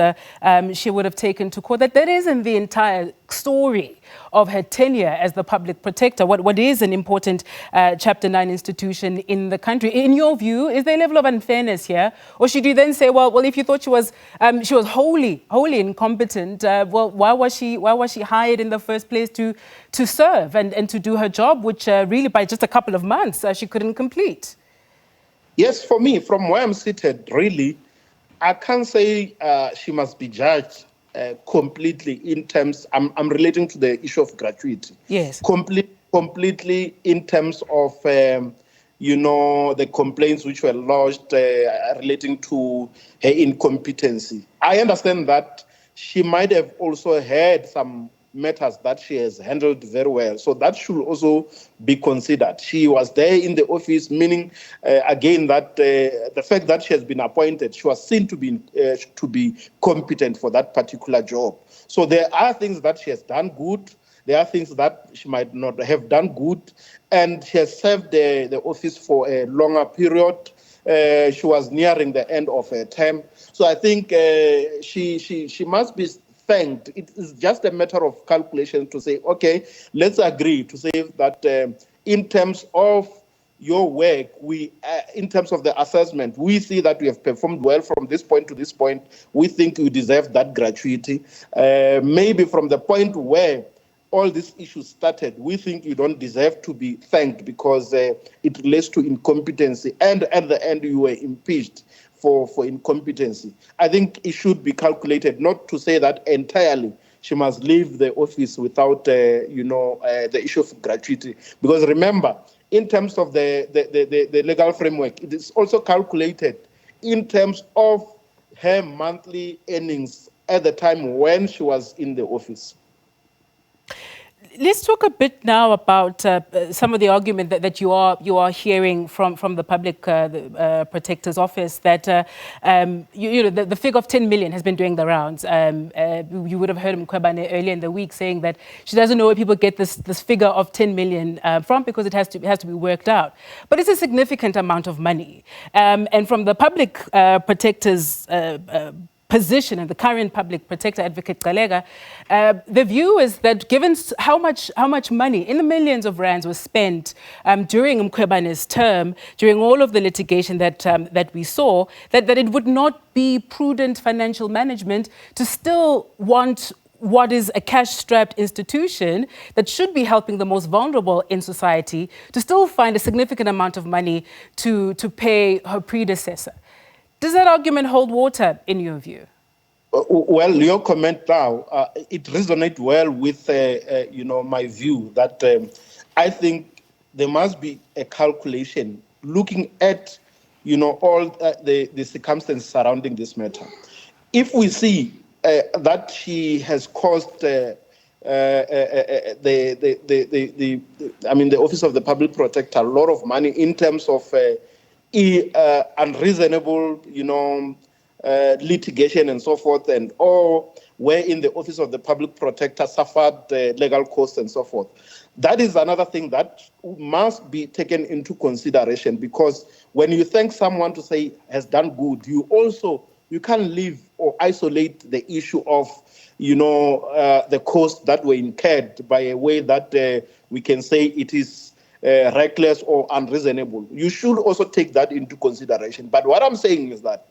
she would have taken to court, that isn't the entire story of her tenure as the public protector, what is an important Chapter 9 institution in the country. In your view, is there a level of unfairness here? Or should you then say, well, if you thought she was wholly incompetent, why was she hired in the first place to serve and to do her job, which really by just a couple of months she couldn't complete? Yes, for me, from where I'm seated, really, I can't say she must be judged completely in terms, I'm relating to the issue of gratuity. Yes. Completely in terms of, the complaints which were lodged relating to her incompetency. I understand that she might have also had some matters that she has handled very well. So that should also be considered. She was there in the office, meaning, again, that the fact that she has been appointed, she was seen to be competent for that particular job. So there are things that she has done good. There are things that she might not have done good. And she has served the office for a longer period. She was nearing the end of her term. So I think she must be thanked. It is just a matter of calculation to say, okay, let's agree to say that in terms of your work, in terms of the assessment, we see that we have performed well from this point to this point. We think you deserve that gratuity. Maybe from the point where all these issues started, we think you don't deserve to be thanked because it relates to incompetency, and at the end you were impeached for incompetency. I think it should be calculated, not to say that entirely she must leave the office without, the issue of gratuity. Because remember, in terms of the legal framework, it is also calculated in terms of her monthly earnings at the time when she was in the office. Let's talk a bit now about some of the argument that you are hearing from the Public Protector's Office that the figure of 10 million has been doing the rounds. You would have heard Mkhwebane earlier in the week saying that she doesn't know where people get this figure of 10 million from because it has to be worked out. But it's a significant amount of money, and from the Public Protector's position and the current Public Protector Advocate Galega, the view is that given how much money in the millions of rands was spent during Mkhwebane's term, during all of the litigation that we saw, that it would not be prudent financial management to still want what is a cash-strapped institution that should be helping the most vulnerable in society to still find a significant amount of money to pay her predecessor. Does that argument hold water in your view? Well, your comment now, it resonates well with, my view that I think there must be a calculation looking at, all the circumstances surrounding this matter. If we see that she has cost the Office of the Public Protector a lot of money in terms of unreasonable, litigation and so forth, and or where in the Office of the Public Protector suffered legal costs and so forth. That is another thing that must be taken into consideration, because when you thank someone to say has done good, you can't leave or isolate the issue of, the costs that were incurred by a way that we can say it is reckless or unreasonable. You should also take that into consideration. But what I'm saying is that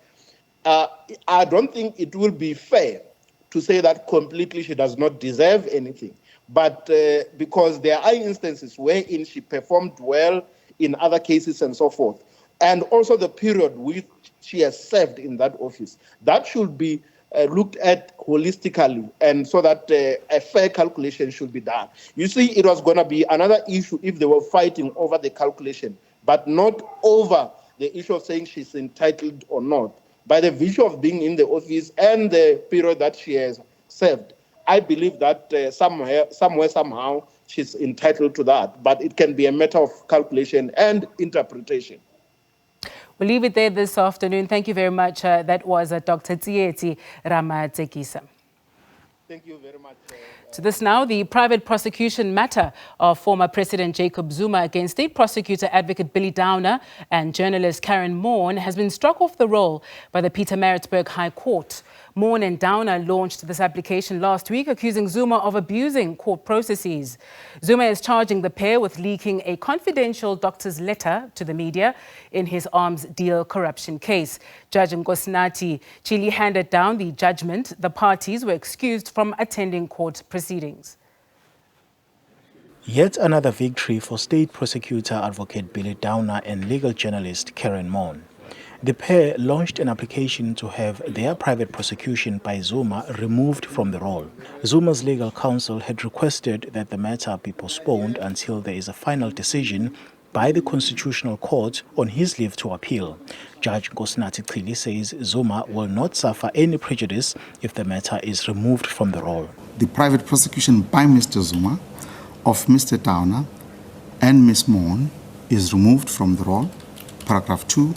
I don't think it will be fair to say that completely she does not deserve anything. But because there are instances wherein she performed well in other cases and so forth, and also the period which she has served in that office, that should be looked at holistically, and so that a fair calculation should be done. You see, it was going to be another issue if they were fighting over the calculation, but not over the issue of saying she's entitled or not. By the virtue of being in the office and the period that she has served, I believe that somewhere, somehow, she's entitled to that. But it can be a matter of calculation and interpretation. We'll leave it there this afternoon. Thank you very much. That was Dr. Tsietsi Ramatsekisa. Thank you very much. To this now, the private prosecution matter of former President Jacob Zuma against State Prosecutor Advocate Billy Downer and journalist Karen Morn has been struck off the roll by the Pietermaritzburg High Court. Morn and Downer launched this application last week, accusing Zuma of abusing court processes. Zuma is charging the pair with leaking a confidential doctor's letter to the media in his arms deal corruption case. Judge Nkosinathi Chili handed down the judgment. The parties were excused from attending court proceedings. Yet another victory for State Prosecutor Advocate Billy Downer and legal journalist Karen Morn. The pair launched an application to have their private prosecution by Zuma removed from the roll. Zuma's legal counsel had requested that the matter be postponed until there is a final decision by the Constitutional Court on his leave to appeal. Judge Nkosinathi Chili says Zuma will not suffer any prejudice if the matter is removed from the roll. The private prosecution by Mr. Zuma of Mr. Downer and Ms. Morn is removed from the roll. Paragraph 2.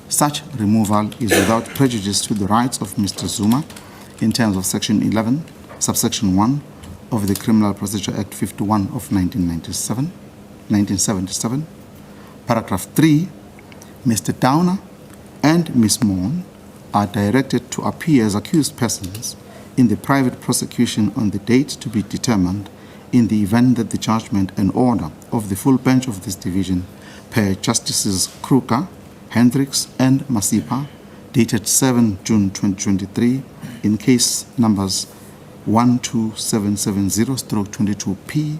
Such removal is without prejudice to the rights of Mr. Zuma in terms of Section 11, subsection 1 of the Criminal Procedure Act 51 of 1977. Paragraph 3, Mr. Downer and Ms. Morn are directed to appear as accused persons in the private prosecution on the date to be determined in the event that the judgment and order of the full bench of this division per Justices Kruger, Hendricks and Masipa, dated 7 June 2023, in case numbers 12770/22P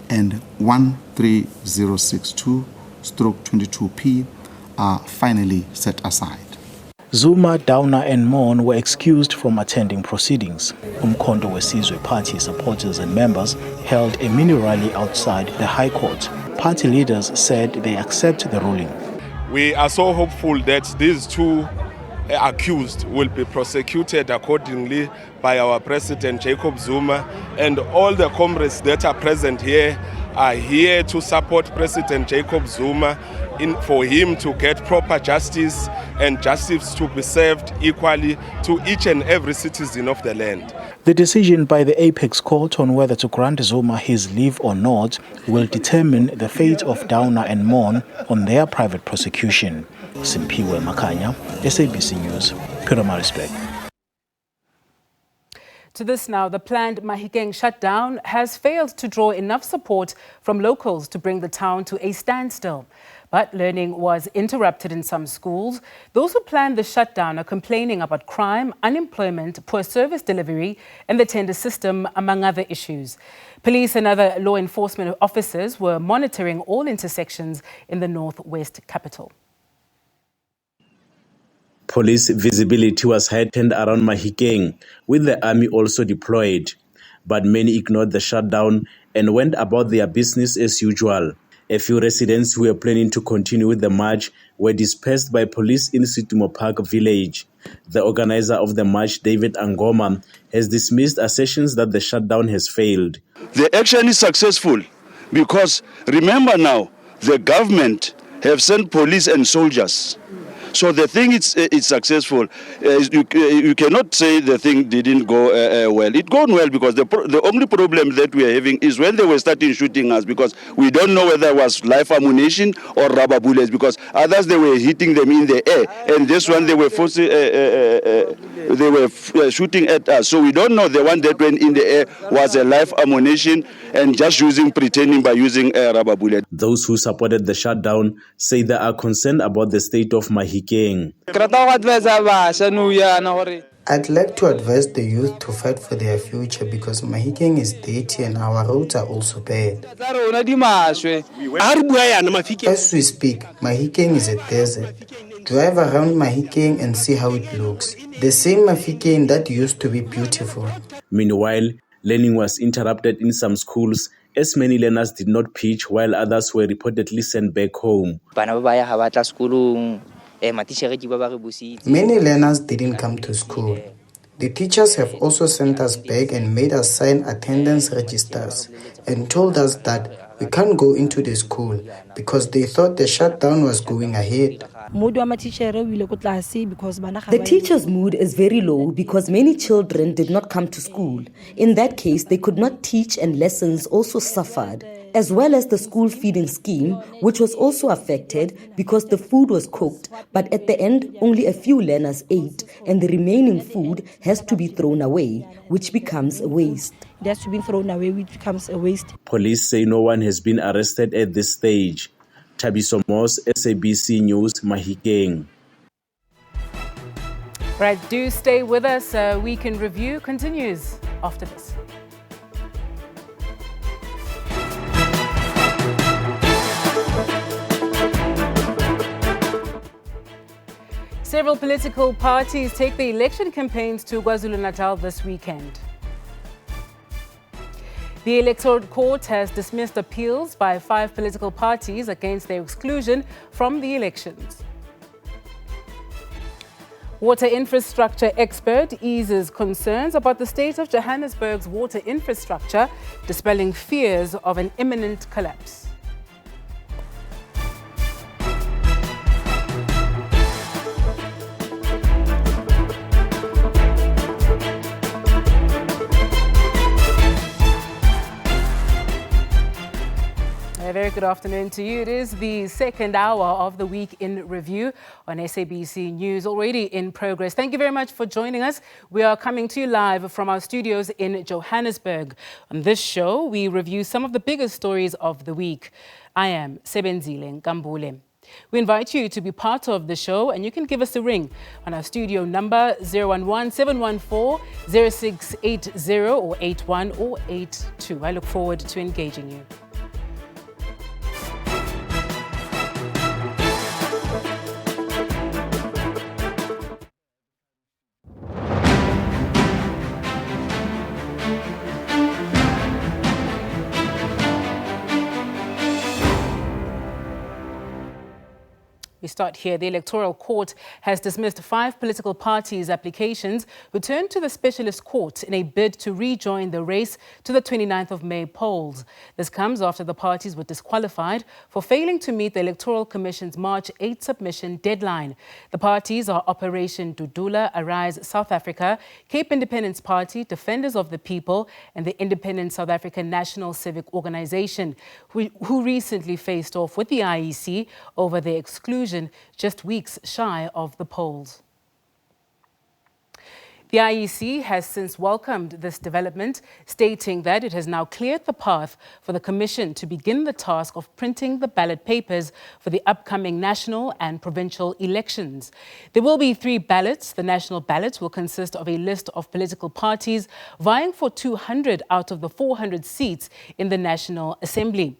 and 13062/22P are finally set aside. Zuma, Downer and Mon were excused from attending proceedings. Umkhonto weSizwe Party supporters and members held a mini rally outside the High Court. Party leaders said they accept the ruling. We are so hopeful that these two accused will be prosecuted accordingly by our President Jacob Zuma, and all the comrades that are present here are here to support President Jacob Zuma for him to get proper justice and justice to be served equally to each and every citizen of the land. The decision by the Apex Court on whether to grant Zuma his leave or not will determine the fate of Downer and Mon on their private prosecution. Simpiwe Makanya, SABC News, Purama Respect. To this now, the planned Mahikeng shutdown has failed to draw enough support from locals to bring the town to a standstill. But learning was interrupted in some schools. Those who planned the shutdown are complaining about crime, unemployment, poor service delivery, and the tender system, among other issues. Police and other law enforcement officers were monitoring all intersections in the northwest capital. Police visibility was heightened around Mahikeng, with the army also deployed. But many ignored the shutdown and went about their business as usual. A few residents who were planning to continue with the march were dispersed by police in Situmo Park village. The organizer of the march, David Angoma, has dismissed assertions that the shutdown has failed. The action is successful because, remember now, the government have sent police and soldiers. So the thing it's successful. You cannot say the thing didn't go well. It gone well because the only problem that we are having is when they were starting shooting us, because we don't know whether it was live ammunition or rubber bullets, because others they were hitting them in the air, and this one they were forcing, they were shooting at us. So we don't know the one that went in the air was a live ammunition and just pretending by using a rubber bullet. Those who supported the shutdown say they are concerned about the state of Mahikeng. I'd like to advise the youth to fight for their future because Mahikeng is dirty and our roads are also bad. As we speak, Mahikeng is a desert. Drive around Mahikeng and see how it looks. The same Mahikeng that used to be beautiful. Meanwhile, learning was interrupted in some schools as many learners did not pitch while others were reportedly sent back home. Many learners didn't come to school. The teachers have also sent us back and made us sign attendance registers and told us that we can't go into the school because they thought the shutdown was going ahead. The teacher's mood is very low because many children did not come to school. In that case, they could not teach and lessons also suffered, as well as the school feeding scheme, which was also affected because the food was cooked, but at the end, only a few learners ate, and the remaining food has to be thrown away, which becomes a waste. Police say no one has been arrested at this stage. Tabiso Moss, SABC News, Mahikeng. Right, do stay with us. Week in Review continues after this. Several political parties take the election campaigns to KwaZulu-Natal this weekend. The Electoral Court has dismissed appeals by 5 political parties against their exclusion from the elections. Water infrastructure expert eases concerns about the state of Johannesburg's water infrastructure, dispelling fears of an imminent collapse. A very good afternoon to you. It is the second hour of the Week in Review on SABC News, already in progress. Thank you very much for joining us. We are coming to you live from our studios in Johannesburg. On this show, we review some of the biggest stories of the week. I am Sebenzile Nkambule. We invite you to be part of the show, and you can give us a ring on our studio number 011-714-0680 or 81 or 82. I look forward to engaging you. We start here. The Electoral Court has dismissed 5 political parties' applications who turned to the Specialist Court in a bid to rejoin the race to the 29th of May polls. This comes after the parties were disqualified for failing to meet the Electoral Commission's March 8 submission deadline. The parties are Operation Dudula, Arise South Africa, Cape Independence Party, Defenders of the People, and the Independent South African National Civic Organization, who recently faced off with the IEC over their exclusion just weeks shy of the polls. The IEC has since welcomed this development, stating that it has now cleared the path for the Commission to begin the task of printing the ballot papers for the upcoming national and provincial elections. There will be 3 ballots. The national ballot will consist of a list of political parties vying for 200 out of the 400 seats in the National Assembly.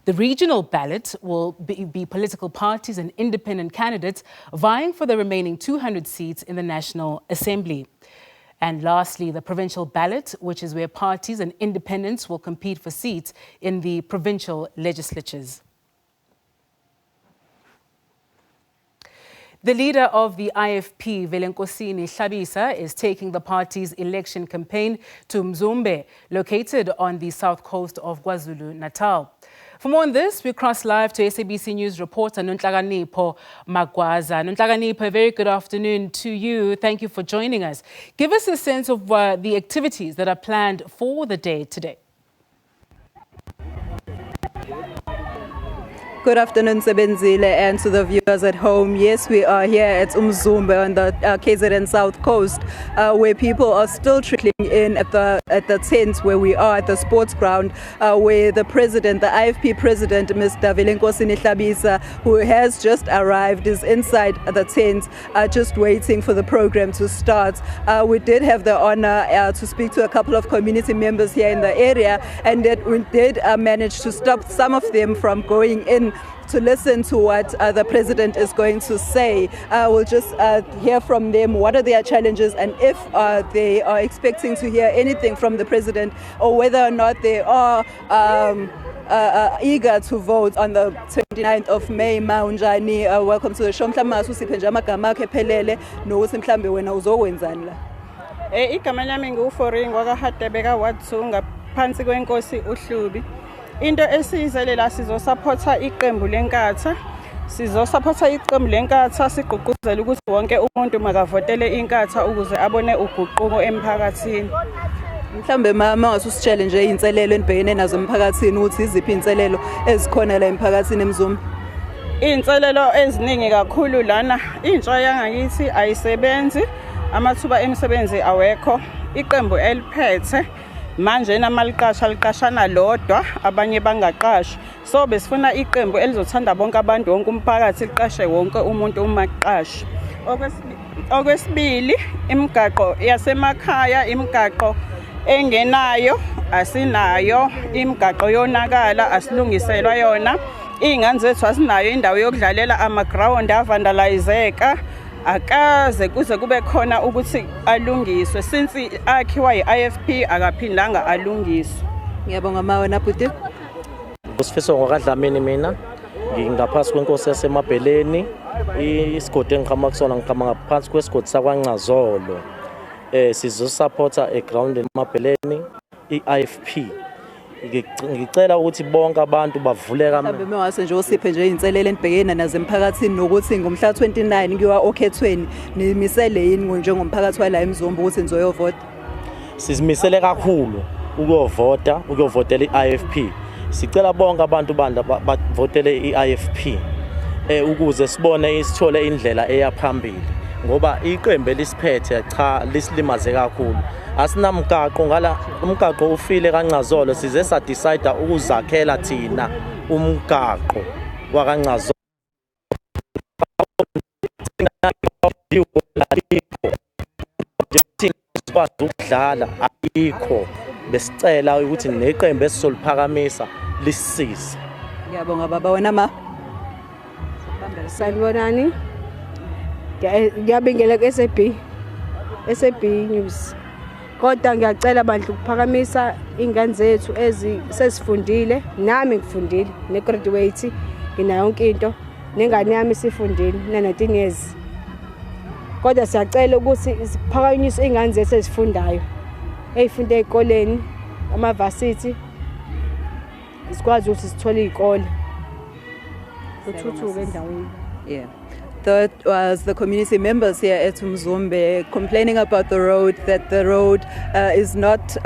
The regional ballot will be political parties and independent candidates vying for the remaining 200 seats in the National Assembly. And lastly, the provincial ballot, which is where parties and independents will compete for seats in the provincial legislatures. The leader of the IFP, Velenkosini Hlabisa, is taking the party's election campaign to Mzumbe, located on the south coast of KwaZulu-Natal. For more on this, we cross live to SABC News reporter Nonhlakanipho Magwaza. Nonhlakanipho, a very good afternoon to you. Thank you for joining us. Give us a sense of the activities that are planned for the day today. Good afternoon, Sebenzile, and to the viewers at home. Yes, we are here at Mzumbe on the KZN South Coast, where people are still trickling in at the tent where we are at the sports ground, where the president, the IFP president, Mr. Velenkosini Hlabisa, who has just arrived, is inside the tent, just waiting for the program to start. We did have the honor to speak to a couple of community members here in the area, and that we did manage to stop some of them from going in to listen to what the president is going to say. We'll just hear from them what are their challenges and if they are expecting to hear anything from the president or whether or not they are eager to vote on the 29th of May. Maunjani, welcome to the show. Mhlawumbe usiphe nje amagama akhe phelele nokuthi mhlambe wena uzokwenzani la. Igama lami nguForing wakaHadebe ka-Ward 2 ngaphansi kwenkosi uHlubi. Into esiyizelela sizosupporta iqembu lenkatha. Sizosupporta iqembu lenkatha sigqugquzela ukuthi wonke umuntu makavotele inkatha ukuze abone uguquko emphakathini. Mhlambe mama wasusitshele nje inselelo enibhekene nazo emphakathini ukuthi iziphi inselelo ezikhona la emphakathini eMzumbe. Inselelo eziningi kakhulu lana, intsha yangakithi ayisebenzi, amathuba emisebenzi awekho, iqembu eliphethe manje liqashana lodwa, abanye bangaqashi. So besifuna iqembu elizothanda bonke abantu, wonke umphakathi liqashe wonke umuntu umaqashi. Okwesibili, imigaqo yasemakhaya, imigaqo engenayo asinayo, imigaqo yonakala asilungiselwa yona. Iy'ngane zethu asinayo indawo yokudlalela, ama-ground avandalizeka. Akaze kuze kube khona ukuthi alungiswe, since akhiwa yi-IFP akaphindanga alungiswe. Ngiyabonga mawe nabuti. Usifiso ngokadlamini mina ngingaphasi kwenkosi yasemabheleni, isigodi engiqhamuka kusona ngiqhamuka ngaphansi kwesigodi sakwaNcazolo. Sizosupporta eground emabheleni i-IFP. Ngicela ukuthi bonke abantu bavuleka. Mhlawumbe mewase nje usiphe nje inselele enibhekene nazo emphakathini nokuthi ngomhla 29 ngiwa okhethweni nimisele yini njengomphakathi wala eMzumbe ukuthi nizoyovota. Sizimisele kakhulu ukuyovotela i-IFP Sicela bonke abantu bavotele i-IFP ukuze sibone isithole indlela eyaphambili ngoba iqembu elisiphethe cha lisilimaze kakhulu. Asinamgaqo ngala umgaqo ufile kaNcazolo size sa decide ukuzakhela thina umgaqo wakaNcazolo. Ukudlala ayikho besicela ukuthi neqembu esizoliphakamisa lisisize. Ngiyabonga baba wena ma. Sanibonani. Ngiyabingelela SAB News. Kodwa ngiyacela bandla ukuphakamisa ingane zethu sesifundile nami ngifundile ne-graduate nginayo yonke into nengane yami sifundile na-19 years. Kodwa siyacela ukuthi siphakanyiswe ingane zethu ezifundayo ey'funda ey'koleni ama-varsity sikwazi ukuthi sithole iy'kole uthuthuke endaweni. Yeah. That was the community members here at Umzumbe complaining about the road, that the road is not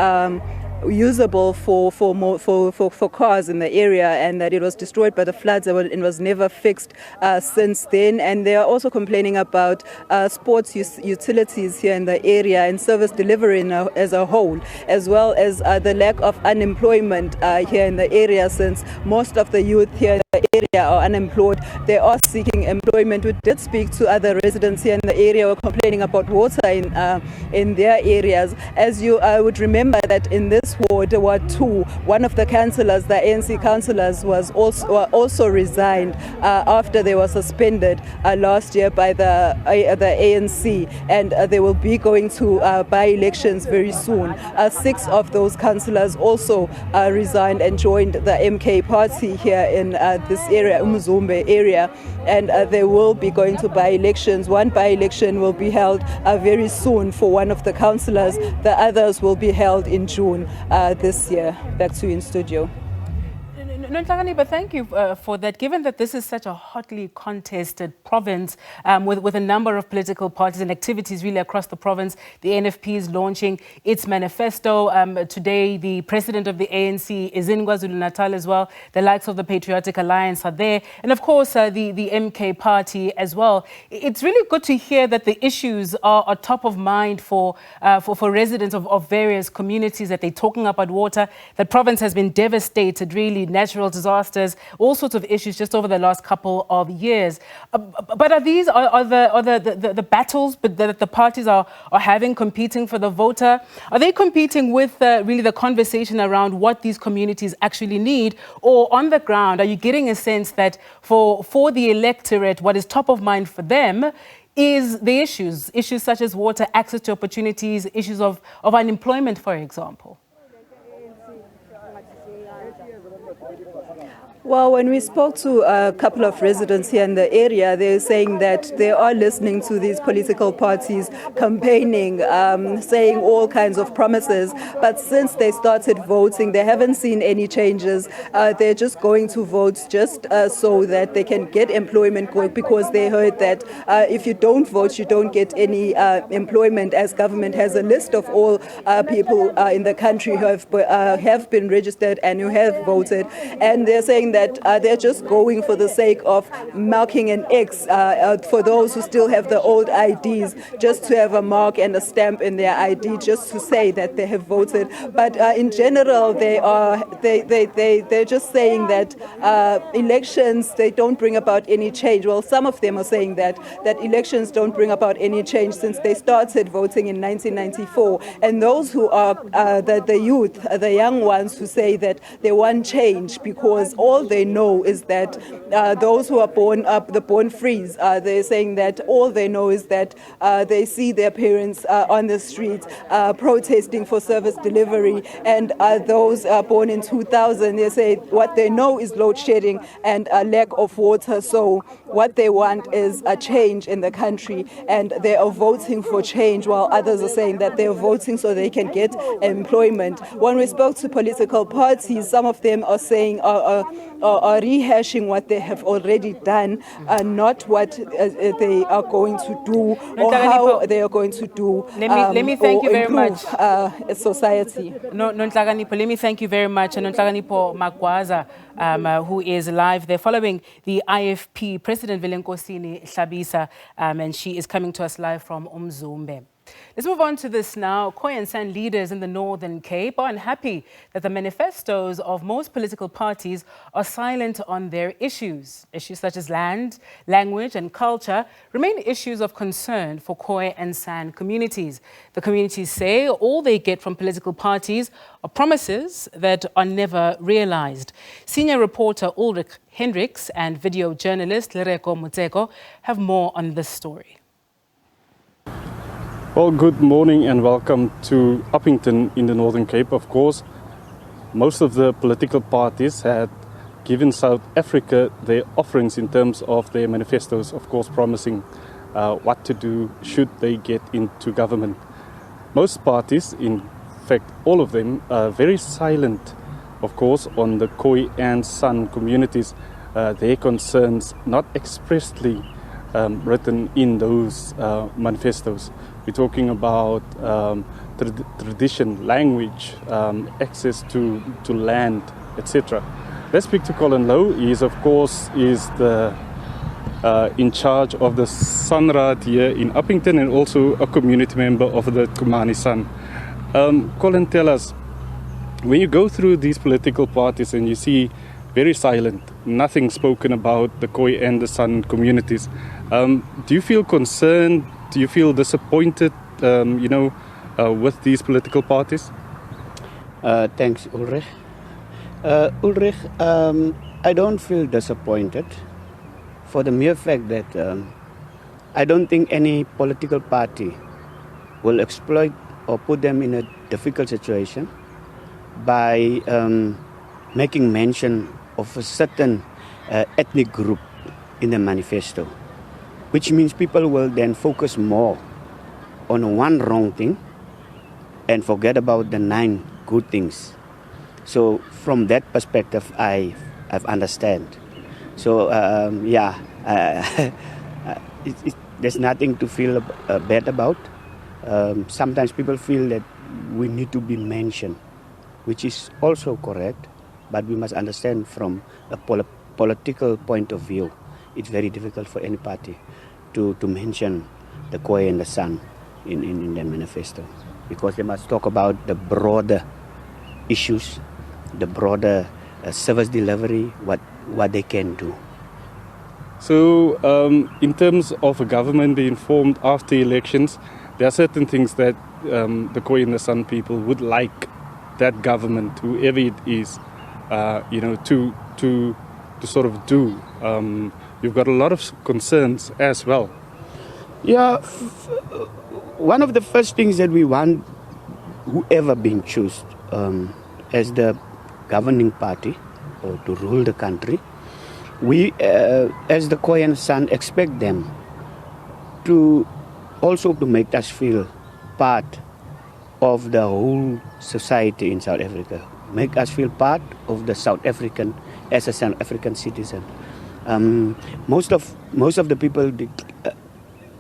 usable for cars in the area, and that it was destroyed by the floods and was never fixed since then. And they are also complaining about sports utilities here in the area and service delivery as a whole, as well as the lack of unemployment here in the area, since most of the youth here in the area are unemployed. They are seeking employment. We did speak to other residents here in the area who are complaining about water in their areas. As you would remember that in this ward 2, one of the councillors, the ANC councillors, was also resigned after they were suspended last year by the ANC, and they will be going to by-elections very soon. 6 of those councillors also resigned and joined the MK party here in this area, Umzumbe area, and they will be going to by-elections. One by-election will be held very soon for one of the councillors. The others will be held in June this year. Back to you in studio. Nonhlakanipho, thank you for that. Given that this is such a hotly contested province with a number of political parties and activities really across the province, the NFP is launching its manifesto. Today, the president of the ANC is in KwaZulu-Natal as well. The likes of the Patriotic Alliance are there. And of course, the MK party as well. It's really good to hear that the issues are top of mind for residents of various communities, that they're talking about water. The province has been devastated, really, natural disasters, all sorts of issues just over the last couple of years. But are these the battles that the parties are having, competing for the voter? Are they competing with really the conversation around what these communities actually need? Or on the ground, are you getting a sense that for the electorate, what is top of mind for them is the issues such as water, access to opportunities, issues of unemployment, for example? Well, when we spoke to a couple of residents here in the area, they're saying that they are listening to these political parties campaigning, saying all kinds of promises. But since they started voting, they haven't seen any changes. They're just going to vote just so that they can get employment, because they heard that if you don't vote, you don't get any employment, as government has a list of all people in the country who have been registered and who have voted. And they're saying that they're just going for the sake of marking an X for those who still have the old IDs, just to have a mark and a stamp in their ID, just to say that they have voted. But in general, they're just saying that elections, they don't bring about any change. Well, some of them are saying that elections don't bring about any change since they started voting in 1994. And those who are the youth, the young ones, who say that they want change because all they know is that those who are born free, they're saying that all they know is that they see their parents on the streets protesting for service delivery, and those born in 2000, they say what they know is load shedding and a lack of water. So what they want is a change in the country, and they are voting for change, while others are saying that they are voting so they can get employment. When we spoke to political parties, some of them are saying are are rehashing what they have already done, not what they are going to do or how they are going to do. Let me thank you very much. Society. Nonhlakanipho, let me thank you very much. And Nonhlakanipho Magwaza, who is live there following the IFP, President Velenkosini Hlabisa, and she is coming to us live from Umzumbe. Let's move on to this now. Khoi and San leaders in the Northern Cape are unhappy that the manifestos of most political parties are silent on their issues. Issues such as land, language and culture remain issues of concern for Khoi and San communities. The communities say all they get from political parties are promises that are never realized. Senior reporter Ulrich Hendricks and video journalist Lereko Muteko have more on this story. Well, good morning and welcome to Uppington in the Northern Cape. Of course, most of the political parties had given South Africa their offerings in terms of their manifestos, of course, promising what to do should they get into government. Most parties, in fact, all of them, are very silent, of course, on the Khoi and San communities, their concerns not expressly written in those manifestos. We're talking about tradition, language, access to land, etc. Let's speak to Colin Lowe. He is, of course, the in charge of the Sanraad here in Uppington and also a community member of the Kumani San. Colin, tell us, when you go through these political parties and you see very silent, nothing spoken about the Khoi and the San communities, do you feel concerned? Do you feel disappointed, with these political parties? Thanks, Ulrich. Ulrich, I don't feel disappointed for the mere fact that I don't think any political party will exploit or put them in a difficult situation by making mention of a certain ethnic group in the manifesto, which means people will then focus more on one wrong thing and forget about the 9 good things. So from that perspective, I understand. So there's nothing to feel bad about. Sometimes people feel that we need to be mentioned, which is also correct, but we must understand from a political point of view, it's very difficult for any party to mention the Khoi and the San in their manifesto, because they must talk about the broader issues, the broader service delivery, what they can do. So in terms of a government being formed after elections, there are certain things that the Khoi and the San people would like that government, whoever it is, to sort of do. You've got a lot of concerns as well. Yeah, one of the first things that we want, whoever being chosen as the governing party or to rule the country, we, as the Khoi and San, expect them to also to make us feel part of the whole society in South Africa, make us feel part of the South African as a South African citizen. Most of the people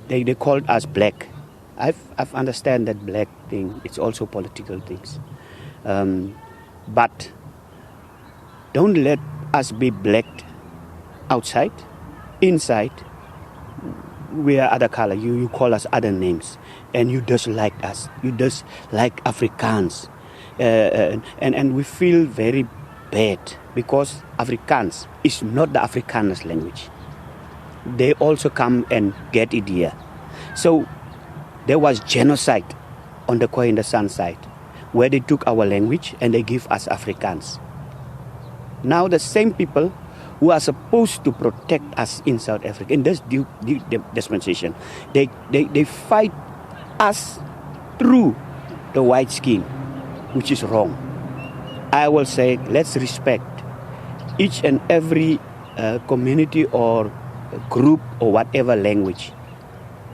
they called us black. I've understand that black thing. It's also political things, but don't let us be black outside. Inside, we are other color. You call us other names, and you just like us. You just like Afrikaans, and we feel very bad because Afrikaans is not the Afrikaners language. They also come and get it here. So there was genocide on the Khoi and the San side, where they took our language and they give us Afrikaans. Now the same people who are supposed to protect us in South Africa, in this dispensation, they fight us through the white skin, which is wrong. I will say, let's respect each and every community or group or whatever language.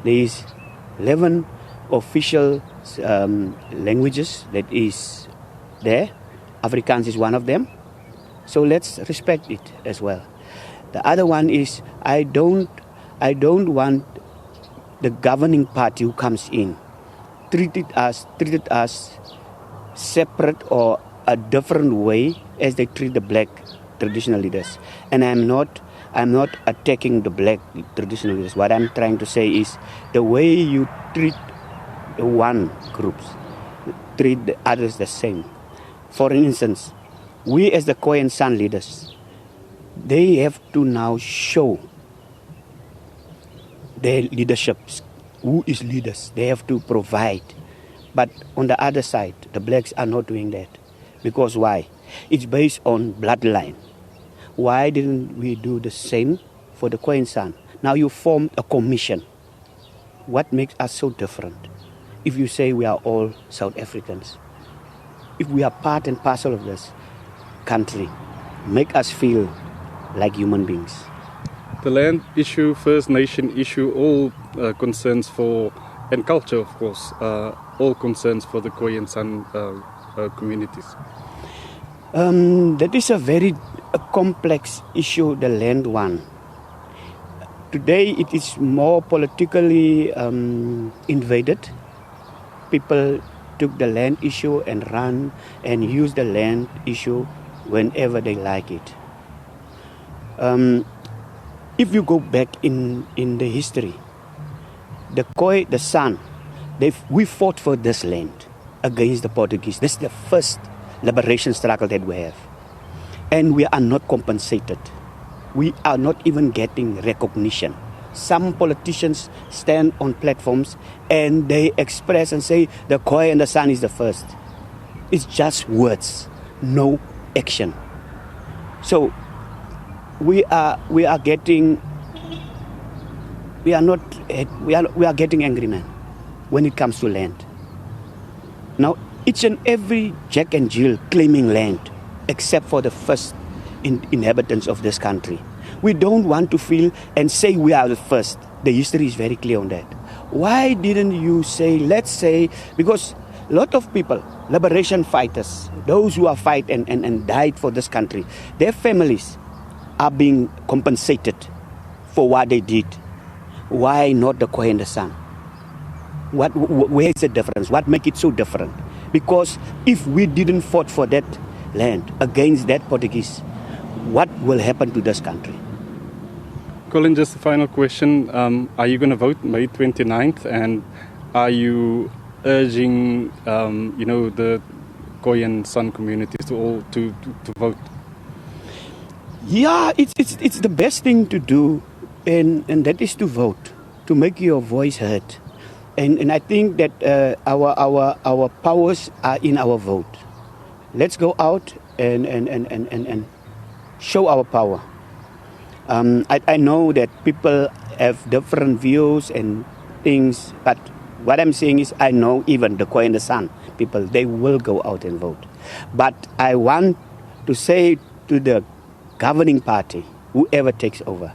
There is 11 official languages that is there. Afrikaans is one of them. So let's respect it as well. The other one is I don't want the governing party who comes in treated us separate or a different way as they treat the black traditional leaders. And I'm not attacking the black traditional leaders. What I'm trying to say is the way you treat the one groups, treat the others the same. For instance, we as the Khoi and San leaders, they have to now show their leadership. Who is leaders? They have to provide. But on the other side, the blacks are not doing that. Because why? It's based on bloodline. Why didn't we do the same for the Khoi and San? Now you formed a commission. What makes us so different? If you say we are all South Africans, if we are part and parcel of this country, make us feel like human beings. The land issue, First Nation issue, all concerns for, and culture of course, all concerns for the Khoi and San communities. That is a very complex issue, the land one. Today it is more politically invaded. People took the land issue and run and use the land issue whenever they like it. If you go back in the history, the Khoi, the San, we fought for this land against the Portuguese. This is the first liberation struggle that we have. And we are not compensated. We are not even getting recognition. Some politicians stand on platforms and they express and say the Khoi and the San is the first. It's just words, no action. So we are getting angry, man, when it comes to land. Now each and every Jack and Jill claiming land except for the first inhabitants of this country. We don't want to feel and say we are the first. The history is very clear on that. Why didn't you say, let's say, because a lot of people, liberation fighters, those who have fight and died for this country, their families are being compensated for what they did. Why not the Khoi and the San? Where is the difference? What makes it so different? Because if we didn't fight for that land against that Portuguese, what will happen to this country? Colin, just a final question. Are you going to vote May 29th? And are you urging, the Khoi and San communities to vote? Yeah, it's the best thing to do, and that is to vote, to make your voice heard. And I think that our powers are in our vote. Let's go out and show our power. I know that people have different views and things, but what I'm saying is I know even the Khoi and the San people, they will go out and vote. But I want to say to the governing party, whoever takes over,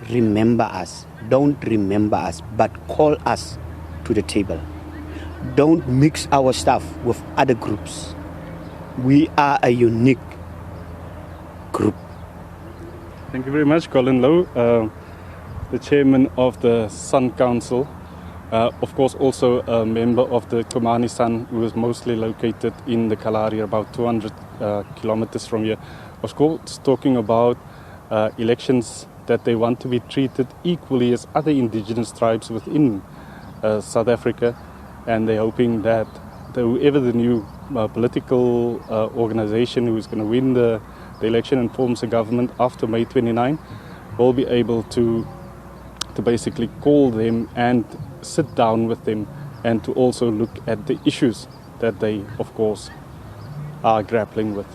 remember us. Don't remember us, but call us to the table. Don't mix our stuff with other groups. We are a unique group. Thank you very much, Colin Lowe, the chairman of the San Council. Of course, also a member of the Komani San, who is mostly located in the Kalahari, about 200 kilometers from here. Of course, talking about elections that they want to be treated equally as other indigenous tribes within South Africa, and they're hoping that whoever the new political organization who is going to win the election and forms a government after May 29 will be able to basically call them and sit down with them and to also look at the issues that they, of course, are grappling with.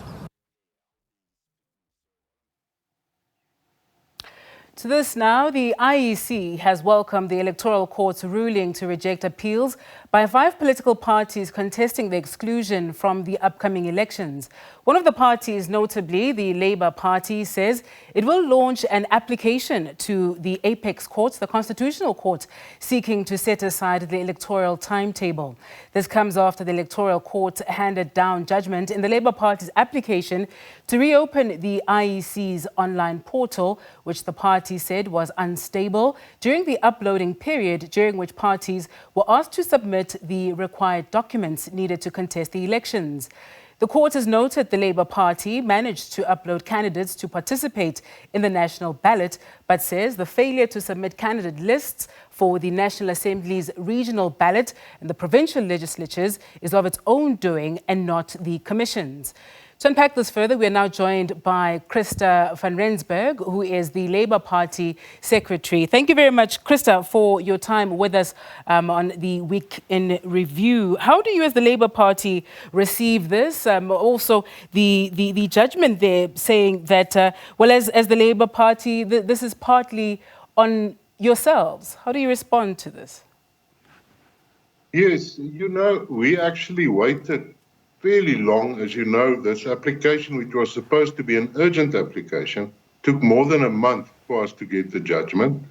To this now, the IEC has welcomed the Electoral Court's ruling to reject appeals by 5 political parties contesting the exclusion from the upcoming elections. One of the parties, notably the Labour Party, says it will launch an application to the Apex Court, the Constitutional Court, seeking to set aside the electoral timetable. This comes after the Electoral Court handed down judgment in the Labour Party's application to reopen the IEC's online portal, which the party said was unstable during the uploading period, during which parties were asked to submit the required documents needed to contest the elections. The court has noted the Labour Party managed to upload candidates to participate in the national ballot, but says the failure to submit candidate lists for the National Assembly's regional ballot and the provincial legislatures is of its own doing and not the Commission's. To unpack this further, we are now joined by Christa van Rensburg, who is the Labour Party Secretary. Thank you very much, Christa, for your time with us on the Week in Review. How do you as the Labour Party receive this? Also, the judgment there saying that, well, as the Labour Party, this is partly on yourselves. How do you respond to this? Yes, you know, we actually waited fairly long. As you know, this application, which was supposed to be an urgent application, took more than a month for us to get the judgment.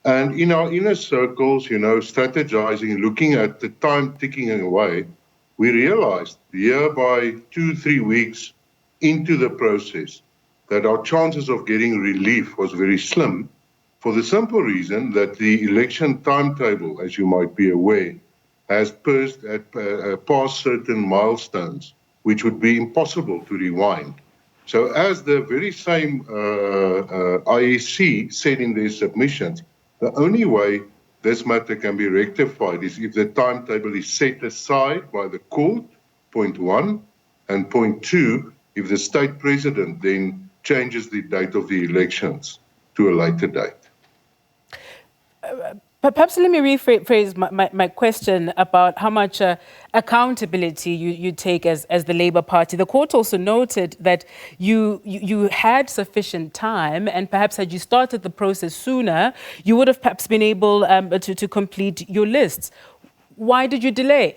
And in our inner circles, you know, strategizing, looking at the time ticking away, we realized here by 2-3 weeks into the process that our chances of getting relief was very slim, for the simple reason that the election timetable, as you might be aware, has passed certain milestones, which would be impossible to rewind. So as the very same IEC said in their submissions, the only way this matter can be rectified is if the timetable is set aside by the court, point 1, and point 2, if the state president then changes the date of the elections to a later date. Perhaps let me rephrase my question about how much accountability you take as the Labour Party. The court also noted that you had sufficient time, and perhaps had you started the process sooner, you would have perhaps been able to complete your lists. Why did you delay?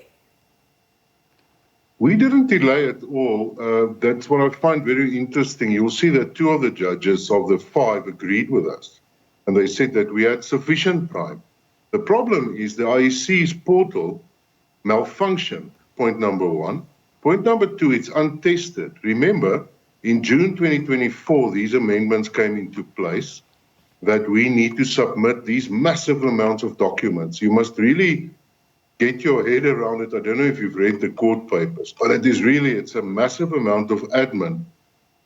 We didn't delay at all. That's what I find very interesting. You'll see that 2 of the judges of the 5 agreed with us, and they said that we had sufficient time. The problem is the IEC's portal malfunctioned, point number 1. Point number 2, it's untested. Remember, in June 2024, these amendments came into place that we need to submit these massive amounts of documents. You must really get your head around it. I don't know if you've read the court papers, but it's a massive amount of admin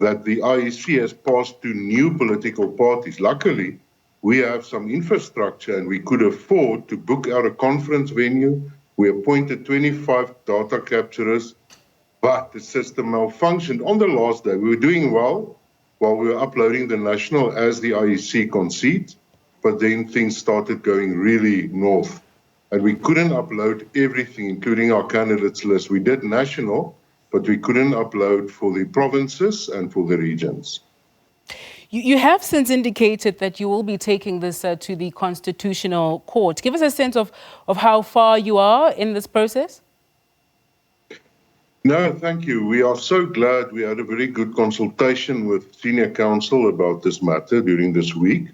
that the IEC has passed to new political parties. Luckily, we have some infrastructure and we could afford to book out a conference venue. We appointed 25 data capturers, but the system malfunctioned on the last day. We were doing well while we were uploading the national as the IEC concedes, but then things started going really north. And we couldn't upload everything, including our candidates list. We did national, but we couldn't upload for the provinces and for the regions. You have since indicated that you will be taking this to the Constitutional Court. Give us a sense of how far you are in this process. No, thank you. We are so glad we had a very good consultation with senior counsel about this matter during this week.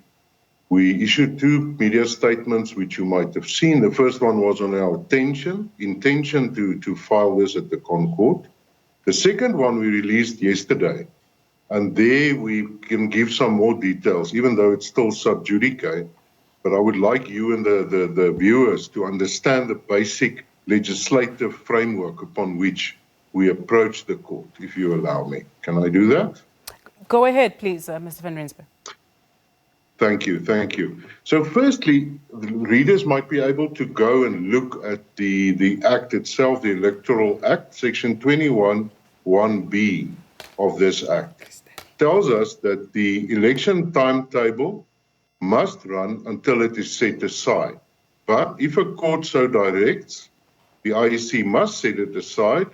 We issued 2 media statements, which you might have seen. The first one was on our intention to file this at the Concord. The second one we released yesterday. And there we can give some more details, even though it's still sub judice. But I would like you and the viewers to understand the basic legislative framework upon which we approach the court, if you allow me. Can I do that? Go ahead, please, Mr. van Rensburg. Thank you. So firstly, the readers might be able to go and look at the Act itself, the Electoral Act, Section 21(1)(b) of this Act. Tells us that the election timetable must run until it is set aside. But if a court so directs, the IEC must set it aside,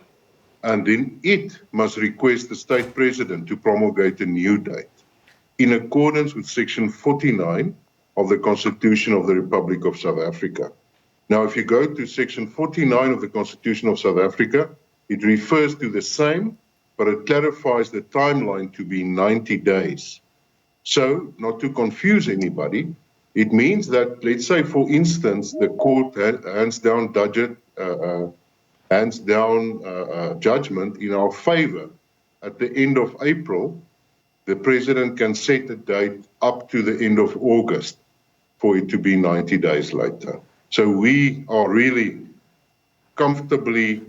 and then it must request the state president to promulgate a new date. in accordance with Section 49 of the Constitution of the Republic of South Africa. Now, if you go to Section 49 of the Constitution of South Africa, it refers to the same, but it clarifies the timeline to be 90 days. So, not to confuse anybody, it means that, let's say, for instance, the court hands down judgment in our favor at the end of April. The president can set a date up to the end of August for it to be 90 days later. So we are really comfortably,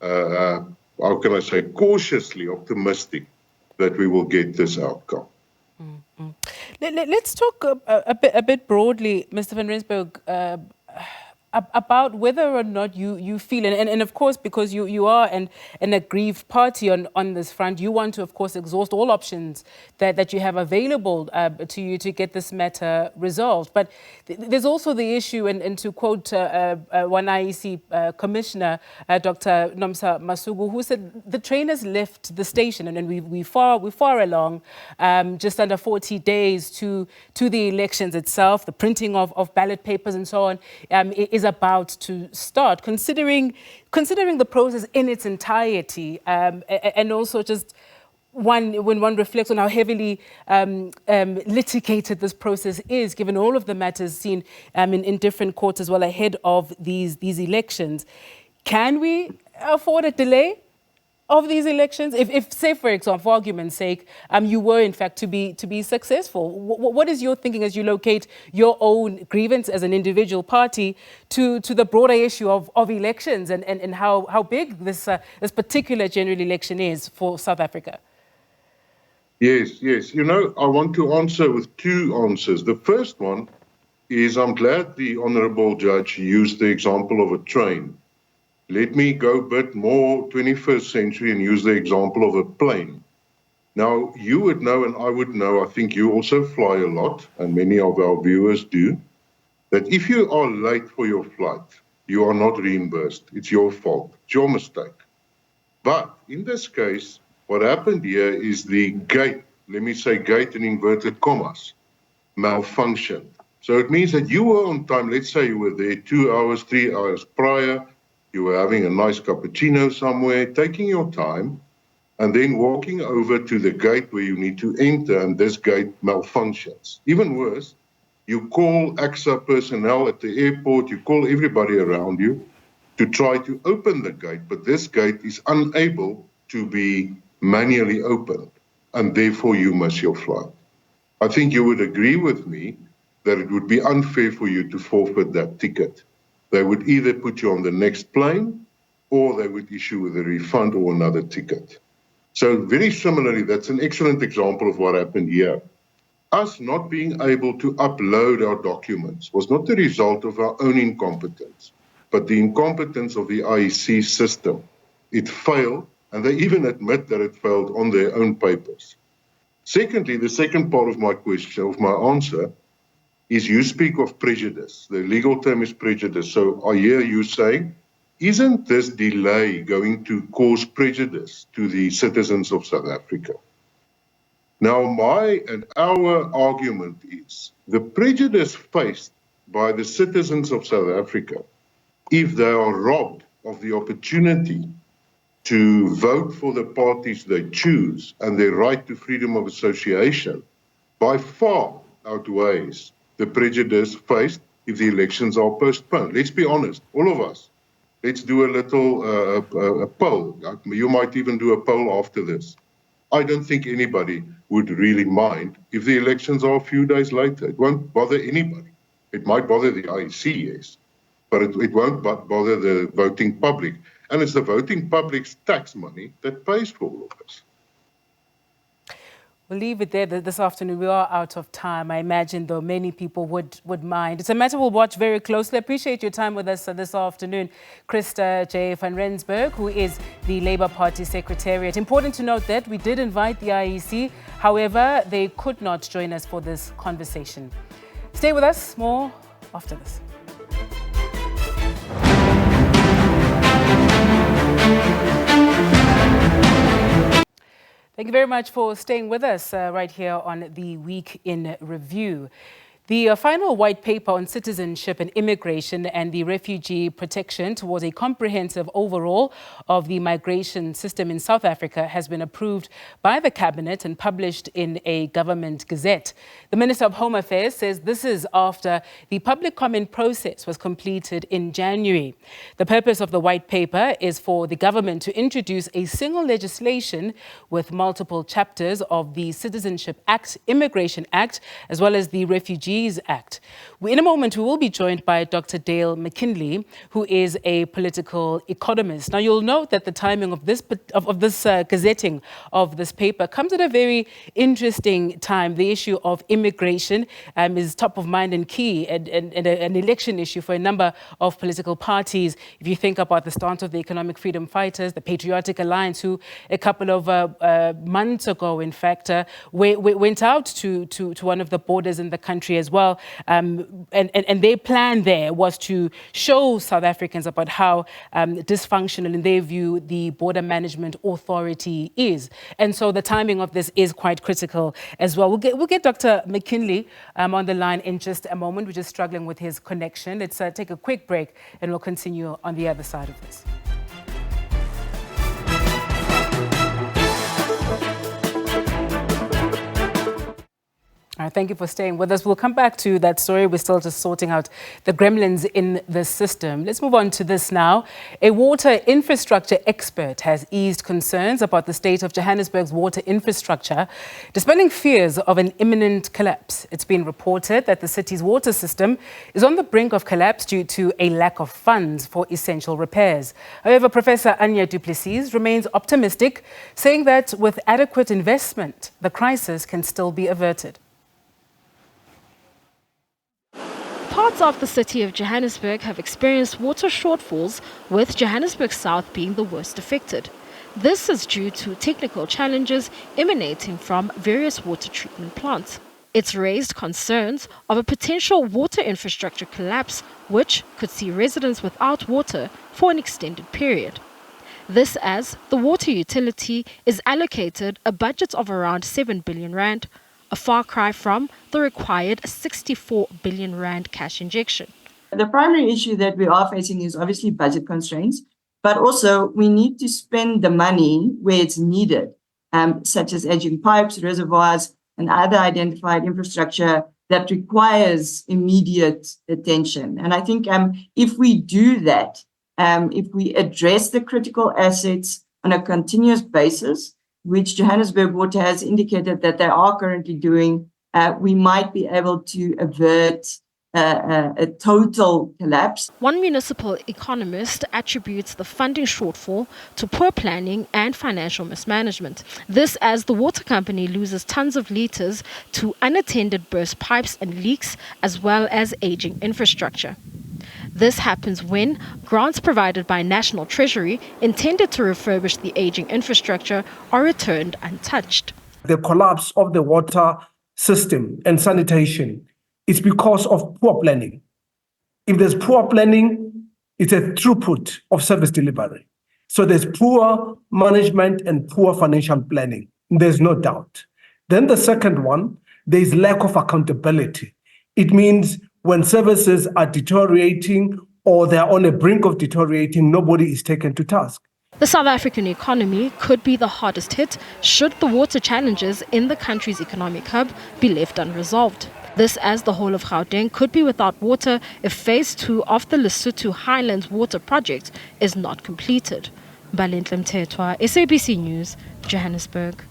how can I say, cautiously optimistic that we will get this outcome. Let's talk a bit broadly, Mr. van Rensburg, about whether or not you feel, and of course, because you are an aggrieved party on this front, you want to, of course, exhaust all options that you have available to you to get this matter resolved. But there's also the issue, and to quote one IEC commissioner, Dr. Nomsa Masugu, who said the train has left the station, and we're far along, just under 40 days to the elections itself. The printing of ballot papers and so on is about to start, considering the process in its entirety, and also just when one reflects on how heavily litigated this process is, given all of the matters seen in different courts as well ahead of these elections. Can we afford a delay of these elections? If say, for example, for argument's sake, you were in fact to be successful, what is your thinking as you locate your own grievance as an individual party to the broader issue of elections and how big this particular general election is for South Africa? Yes. You know, I want to answer with two answers. The first one is I'm glad the Honourable Judge used the example of a train. Let me go a bit more 21st century and use the example of a plane. Now, you would know and I would know, I think you also fly a lot, and many of our viewers do, that if you are late for your flight, you are not reimbursed. It's your fault. It's your mistake. But in this case, what happened here is the gate, let me say gate in inverted commas, malfunctioned. So it means that you were on time. Let's say you were there 2 hours, 3 hours prior. You were having a nice cappuccino somewhere, taking your time, and then walking over to the gate where you need to enter, and this gate malfunctions. Even worse, you call AXA personnel at the airport, you call everybody around you to try to open the gate, but this gate is unable to be manually opened, and therefore you miss your flight. I think you would agree with me that it would be unfair for you to forfeit that ticket. They would either put you on the next plane or they would issue with a refund or another ticket. So very similarly, that's an excellent example of what happened here. Us not being able to upload our documents was not the result of our own incompetence, but the incompetence of the IEC system. It failed, and they even admit that it failed on their own papers. Secondly, the second part of my question, of my answer, is you speak of prejudice. The legal term is prejudice. So I hear you saying, isn't this delay going to cause prejudice to the citizens of South Africa? Now, my and our argument is the prejudice faced by the citizens of South Africa, if they are robbed of the opportunity to vote for the parties they choose and their right to freedom of association, by far outweighs the prejudice faced if the elections are postponed. Let's be honest, all of us. Let's do a little a poll. You might even do a poll after this. I don't think anybody would really mind if the elections are a few days later. It won't bother anybody. It might bother the IEC, yes, but it won't bother the voting public. And it's the voting public's tax money that pays for all of this. We'll leave it there this afternoon. We are out of time. I imagine, though, many people would mind. It's a matter we'll watch very closely. Appreciate your time with us this afternoon. Christa J. van Rensburg, who is the Labour Party Secretariat. Important to note that we did invite the IEC. However, they could not join us for this conversation. Stay with us. More after this. Thank you very much for staying with us right here on the Week in Review. The final white paper on citizenship and immigration and the refugee protection towards a comprehensive overhaul of the migration system in South Africa has been approved by the Cabinet and published in a government gazette. The Minister of Home Affairs says this is after the public comment process was completed in January. The purpose of the white paper is for the government to introduce a single legislation with multiple chapters of the Citizenship Act, Immigration Act, as well as the Refugee Act. In a moment, we will be joined by Dr. Dale McKinley, who is a political economist. Now, you'll note that the timing of this gazetting of this paper comes at a very interesting time. The issue of immigration is top of mind and key, and an election issue for a number of political parties. If you think about the stance of the Economic Freedom Fighters, the Patriotic Alliance, who a couple of months ago, in fact, went out to one of the borders in the country as well. And their plan there was to show South Africans about how dysfunctional, in their view, the Border Management Authority is. And so the timing of this is quite critical as well. We'll get Dr. McKinley on the line in just a moment. We're just struggling with his connection. Let's take a quick break and we'll continue on the other side of this. All right, thank you for staying with us. We'll come back to that story. We're still just sorting out the gremlins in the system. Let's move on to this now. A water infrastructure expert has eased concerns about the state of Johannesburg's water infrastructure, dispelling fears of an imminent collapse. It's been reported that the city's water system is on the brink of collapse due to a lack of funds for essential repairs. However, Professor Anya du Plessis remains optimistic, saying that with adequate investment, the crisis can still be averted. Parts of the city of Johannesburg have experienced water shortfalls, with Johannesburg South being the worst affected. This is due to technical challenges emanating from various water treatment plants. It's raised concerns of a potential water infrastructure collapse, which could see residents without water for an extended period. This as the water utility is allocated a budget of around 7 billion rand, a far cry from the required 64 billion rand cash injection. The primary issue that we are facing is obviously budget constraints, but also we need to spend the money where it's needed, such as edging pipes, reservoirs, and other identified infrastructure that requires immediate attention. And I think if we do that, if we address the critical assets on a continuous basis, which Johannesburg Water has indicated that they are currently doing, we might be able to avert a total collapse. One municipal economist attributes the funding shortfall to poor planning and financial mismanagement. This as the water company loses tons of litres to unattended burst pipes and leaks, as well as aging infrastructure. This happens when grants provided by National Treasury intended to refurbish the aging infrastructure are returned untouched. The collapse of the water system and sanitation is because of poor planning. If there's poor planning, it's a throughput of service delivery. So there's poor management and poor financial planning. There's no doubt. Then the second one, there's lack of accountability. It means when services are deteriorating or they're on the brink of deteriorating, nobody is taken to task. The South African economy could be the hardest hit should the water challenges in the country's economic hub be left unresolved. This as the whole of Gauteng could be without water if Phase 2 of the Lesotho Highlands water project is not completed. Balentle Mthethwa, SABC News, Johannesburg.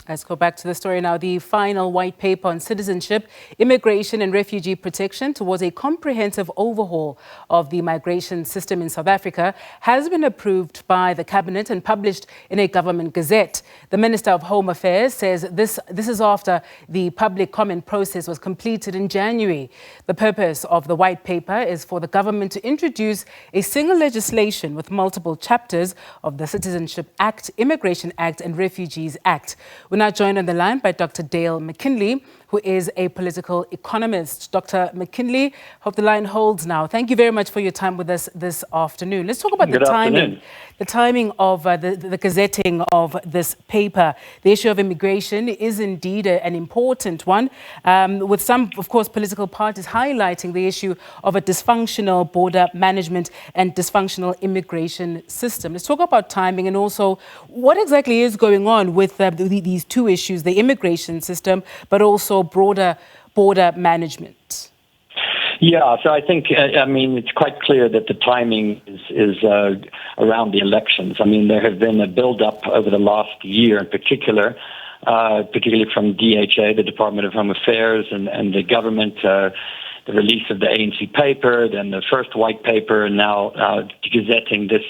Let's go back to the story now. The final white paper on citizenship, immigration and refugee protection towards a comprehensive overhaul of the migration system in South Africa has been approved by the Cabinet and published in a government gazette. The Minister of Home Affairs says this is after the public comment process was completed in January. The purpose of the white paper is for the government to introduce a single legislation with multiple chapters of the Citizenship Act, Immigration Act and Refugees Act. We're now joined on the line by Dr. Dale McKinley, who is a political economist. Dr. McKinley, hope the line holds now. Thank you very much for your time with us this afternoon. Let's talk about the timing of the gazetting of this paper. The issue of immigration is indeed an important one, with some, of course, political parties highlighting the issue of a dysfunctional border management and dysfunctional immigration system. Let's talk about timing and also what exactly is going on with these two issues, the immigration system, but also broader border management. Yeah, so I think, it's quite clear that the timing is around the elections. I mean, there have been a build-up over the last year in particular, particularly from DHA, the Department of Home Affairs, and the government, the release of the ANC paper, then the first white paper, and now gazetting this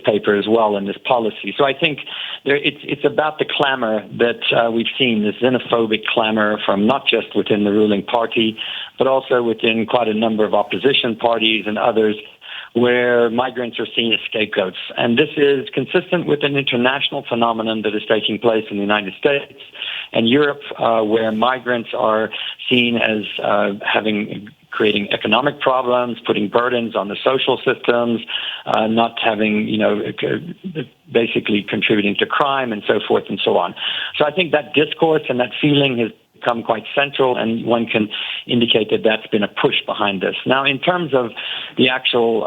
paper as well and this policy. So I think it's about the clamor that we've seen, this xenophobic clamor from not just within the ruling party, but also within quite a number of opposition parties and others, where migrants are seen as scapegoats. And this is consistent with an international phenomenon that is taking place in the United States and Europe, where migrants are seen as creating economic problems, putting burdens on the social systems, not having, basically contributing to crime and so forth and so on. So I think that discourse and that feeling has become quite central, and one can indicate that that's been a push behind this. Now, in terms of the actual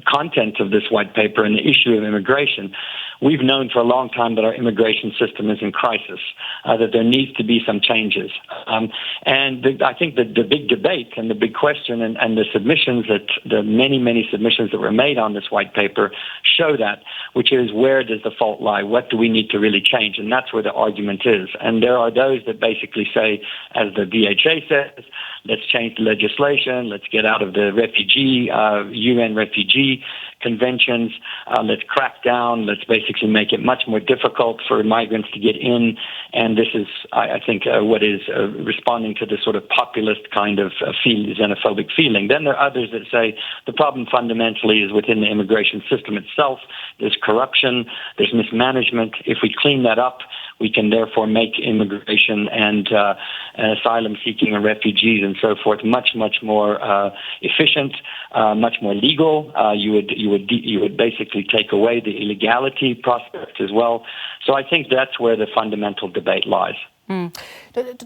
content of this white paper and the issue of immigration, we've known for a long time that our immigration system is in crisis, that there needs to be some changes. I think that the big debate and the big question and the submissions, the many submissions that were made on this white paper show that, which is, where does the fault lie? What do we need to really change? And that's where the argument is. And there are those that basically say, as the DHA says, let's change the legislation, let's get out of the UN refugee conventions, let's crack down, let's basically make it much more difficult for migrants to get in. And this is, I think, what is responding to this sort of populist kind of xenophobic feeling. Then there are others that say the problem fundamentally is within the immigration system itself. There's corruption, there's mismanagement. If we clean that up, we can therefore make immigration and asylum seeking and refugees and so forth much more efficient, much more legal. You would basically take away the illegality prospect as well. So I think that's where the fundamental debate lies.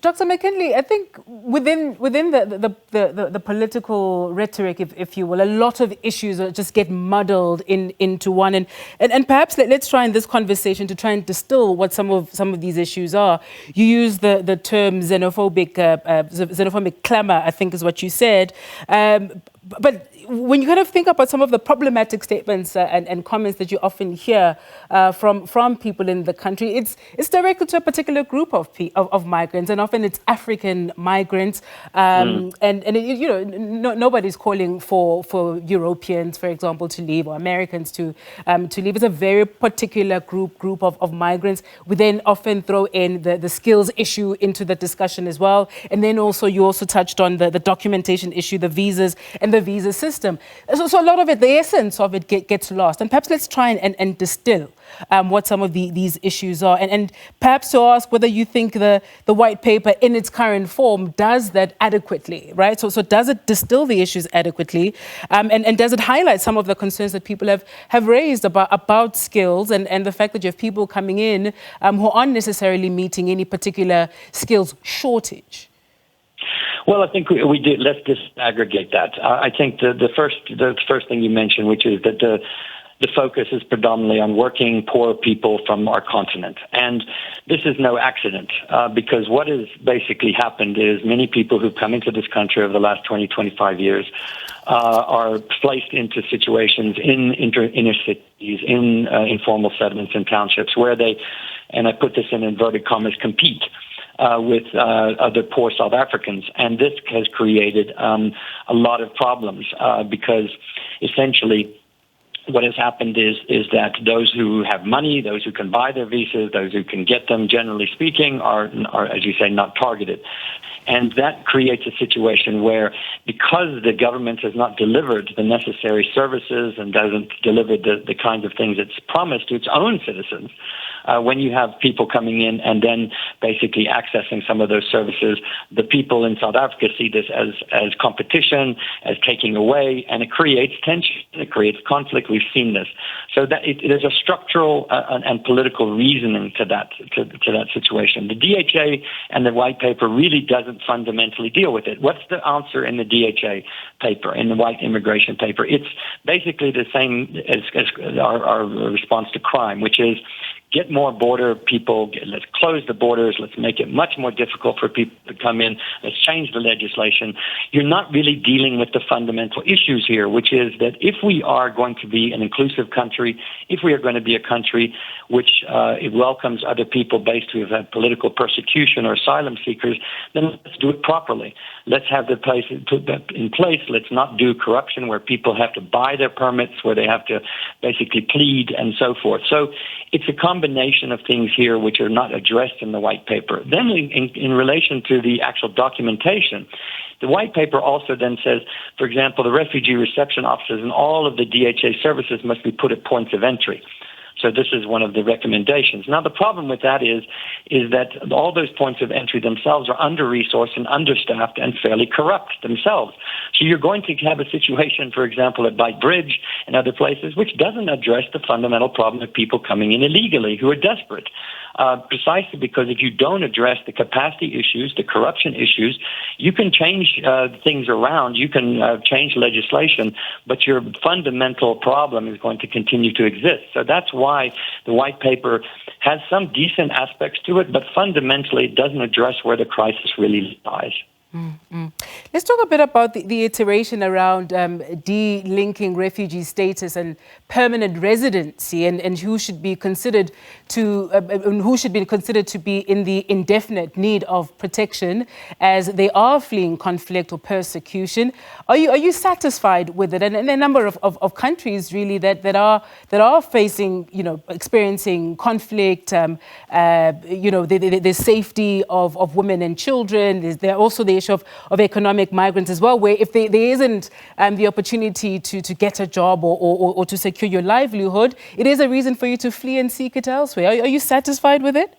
Dr. McKinley, I think within the political rhetoric, if you will, a lot of issues just get muddled into one, and perhaps let's try in this conversation to try and distill what some of these issues are. You use the term xenophobic clamor, I think is what you said, but when you kind of think about some of the problematic statements and comments that you often hear from people in the country, it's directed to a particular group of migrants, and often it's African migrants, nobody's calling for Europeans, for example, to leave, or Americans to leave. It's a very particular group of migrants. We then often throw in the skills issue into the discussion as well, and then you also touched on the documentation issue, the visas and the visa system. So a lot of it, the essence of it gets lost. And perhaps let's try and distill what some of these issues are. And perhaps to ask whether you think the white paper in its current form does that adequately, right? So does it distill the issues adequately? And does it highlight some of the concerns that people have raised about skills and the fact that you have people coming in who aren't necessarily meeting any particular skills shortage? Well, I think we did. Let's just aggregate that. I think the first thing you mentioned, which is that the focus is predominantly on working poor people from our continent. And this is no accident, because what has basically happened is many people who've come into this country over the last 20, 25 years are placed into situations in inner cities, in informal settlements and townships where they, and I put this in inverted commas, compete with other poor South Africans. And this has created a lot of problems because essentially what has happened is that those who have money, those who can buy their visas, those who can get them, generally speaking, are, as you say, not targeted. And that creates a situation where, because the government has not delivered the necessary services and doesn't deliver the kinds of things it's promised to its own citizens, when you have people coming in and then basically accessing some of those services, the people in South Africa see this as competition, as taking away, and it creates tension, it creates conflict. We've seen this. So that there's a structural and political reasoning to that situation. The DHA and the white paper really doesn't fundamentally deal with it. What's the answer in the DHA paper, in the white immigration paper? It's basically the same as our response to crime, which is get more border people, let's close the borders, let's make it much more difficult for people to come in, let's change the legislation. You're not really dealing with the fundamental issues here, which is that if we are going to be an inclusive country, if we are going to be a country which it welcomes other people based who have had political persecution or asylum seekers, then let's do it properly. Let's have the place put that in place. Let's not do corruption where people have to buy their permits, where they have to basically plead and so forth. So it's a combination of things here which are not addressed in the white paper. Then in relation to the actual documentation, the white paper also then says, for example, the refugee reception offices and all of the DHA services must be put at points of entry. So this is one of the recommendations. Now, the problem with that is that all those points of entry themselves are under-resourced and understaffed and fairly corrupt themselves. So you're going to have a situation, for example, at Byte Bridge and other places, which doesn't address the fundamental problem of people coming in illegally who are desperate. Precisely because if you don't address the capacity issues, the corruption issues, you can change things around, you can change legislation, but your fundamental problem is going to continue to exist. So that's why the white paper has some decent aspects to it, but fundamentally it doesn't address where the crisis really lies. Mm-hmm. Let's talk a bit about the iteration around de-linking refugee status and permanent residency, and who should be considered to be in the indefinite need of protection as they are fleeing conflict or persecution. Are you satisfied with it? And a number of countries really that are facing, experiencing conflict. The safety of women and children. There are also the issue of economic migrants as well, where if there isn't the opportunity to get a job or to secure your livelihood, it is a reason for you to flee and seek it elsewhere. Are you satisfied with it?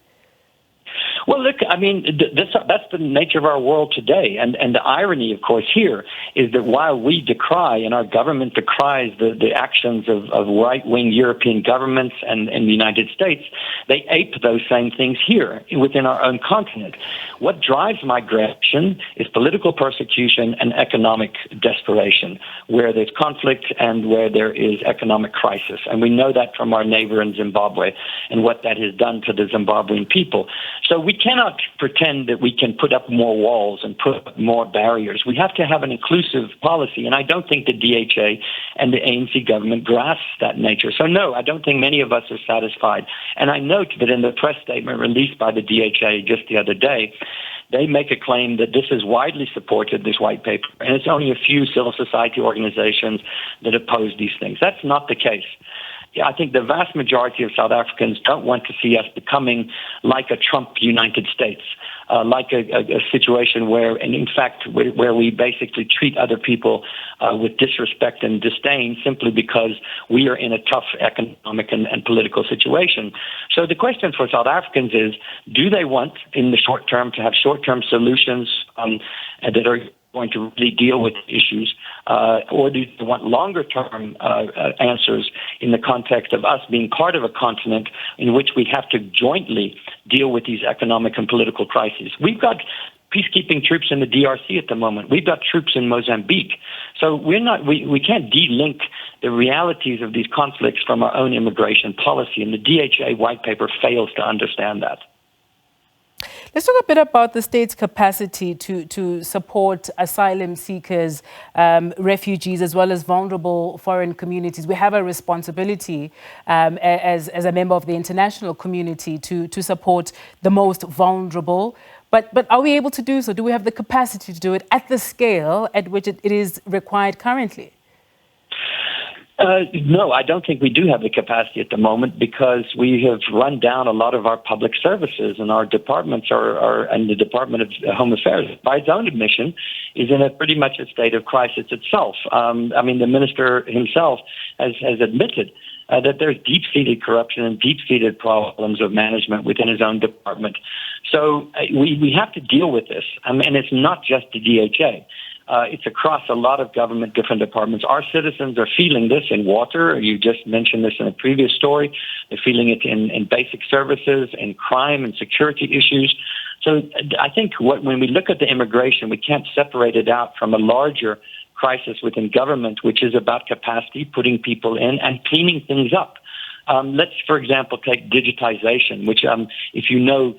Well, look, I mean, that's the nature of our world today. And the irony, of course, here is that while we decry and our government decries the actions of right-wing European governments and the United States, they ape those same things here within our own continent. What drives migration is political persecution and economic desperation, where there's conflict and where there is economic crisis. And we know that from our neighbor in Zimbabwe and what that has done to the Zimbabwean people. So we cannot pretend that we can put up more walls and put up more barriers. We have to have an inclusive policy, and I don't think the DHA and the ANC government grasp that nature. So no, I don't think many of us are satisfied. And I note that in the press statement released by the DHA just the other day, they make a claim that this is widely supported, this white paper, and it's only a few civil society organizations that oppose these things. That's not the case. Yeah, I think the vast majority of South Africans don't want to see us becoming like a Trump United States, like a situation where, and in fact, where we basically treat other people with disrespect and disdain simply because we are in a tough economic and political situation. So the question for South Africans is, do they want in the short term to have short-term solutions that are going to really deal with issues, or do they want longer-term answers in the context of us being part of a continent in which we have to jointly deal with these economic and political crises? We've got peacekeeping troops in the DRC at the moment. We've got troops in Mozambique. So we can't de-link the realities of these conflicts from our own immigration policy, and the DHA white paper fails to understand that. Let's talk a bit about the state's capacity to support asylum seekers, refugees, as well as vulnerable foreign communities. We have a responsibility as a member of the international community to support the most vulnerable. But are we able to do so? Do we have the capacity to do it at the scale at which it is required currently? No, I don't think we do have the capacity at the moment because we have run down a lot of our public services, and our departments and the Department of Home Affairs, by its own admission, is in a pretty much a state of crisis itself. I mean, the minister himself has admitted that there's deep-seated corruption and deep-seated problems of management within his own department. So we have to deal with this. And it's not just the DHA. It's across a lot of government, different departments. Our citizens are feeling this in water. You just mentioned this in a previous story. They're feeling it in basic services, in crime and security issues. So I think when we look at the immigration, we can't separate it out from a larger crisis within government, which is about capacity, putting people in and cleaning things up. Let's, for example, take digitization, which, if you know,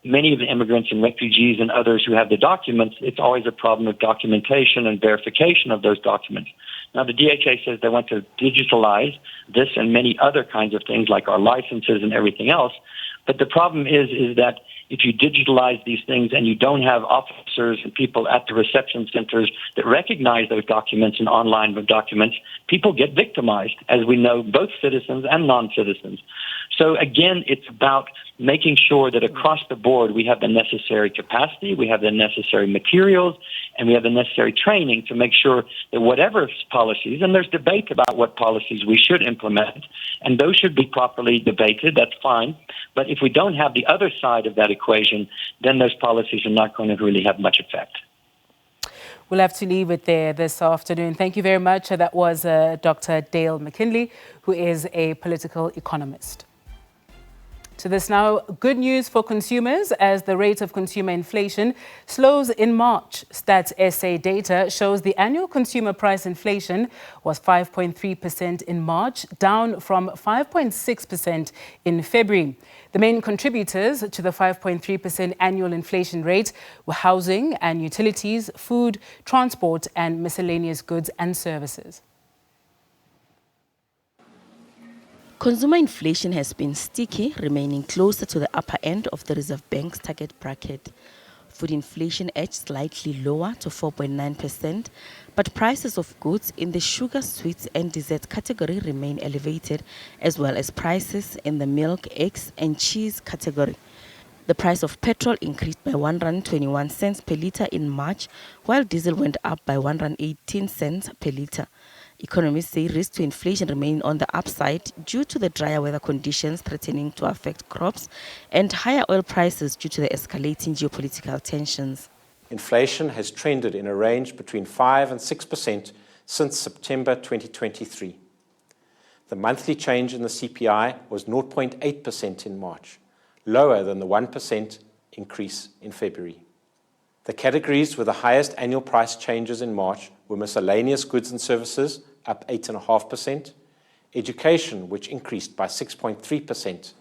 many of the immigrants and refugees and others who have the documents, it's always a problem of documentation and verification of those documents. Now, the DHA says they want to digitalize this and many other kinds of things like our licenses and everything else. But the problem is that if you digitalize these things and you don't have officers and people at the reception centers that recognize those documents and online documents, people get victimized, as we know, both citizens and non-citizens. So again, it's about making sure that across the board we have the necessary capacity, we have the necessary materials, and we have the necessary training to make sure that whatever policies, and there's debate about what policies we should implement, and those should be properly debated, that's fine. But if we don't have the other side of that equation, then those policies are not going to really have much effect. We'll have to leave it there this afternoon. Thank you very much. That was Dr. Dale McKinley, who is a political economist. To this now, good news for consumers as the rate of consumer inflation slows in March. Stats SA data shows the annual consumer price inflation was 5.3% in March, down from 5.6% in February. The main contributors to the 5.3% annual inflation rate were housing and utilities, food, transport, and miscellaneous goods and services. Consumer inflation has been sticky, remaining closer to the upper end of the Reserve Bank's target bracket. Food inflation edged slightly lower to 4.9%, but prices of goods in the sugar, sweets and dessert category remain elevated, as well as prices in the milk, eggs and cheese category. The price of petrol increased by R1.21 per litre in March, while diesel went up by R1.18 per litre. Economists say risks to inflation remain on the upside due to the drier weather conditions threatening to affect crops and higher oil prices due to the escalating geopolitical tensions. Inflation has trended in a range between 5% and 6% since September 2023. The monthly change in the CPI was 0.8% in March, lower than the 1% increase in February. The categories with the highest annual price changes in March were miscellaneous goods and services, up 8.5%, education, which increased by 6.3%,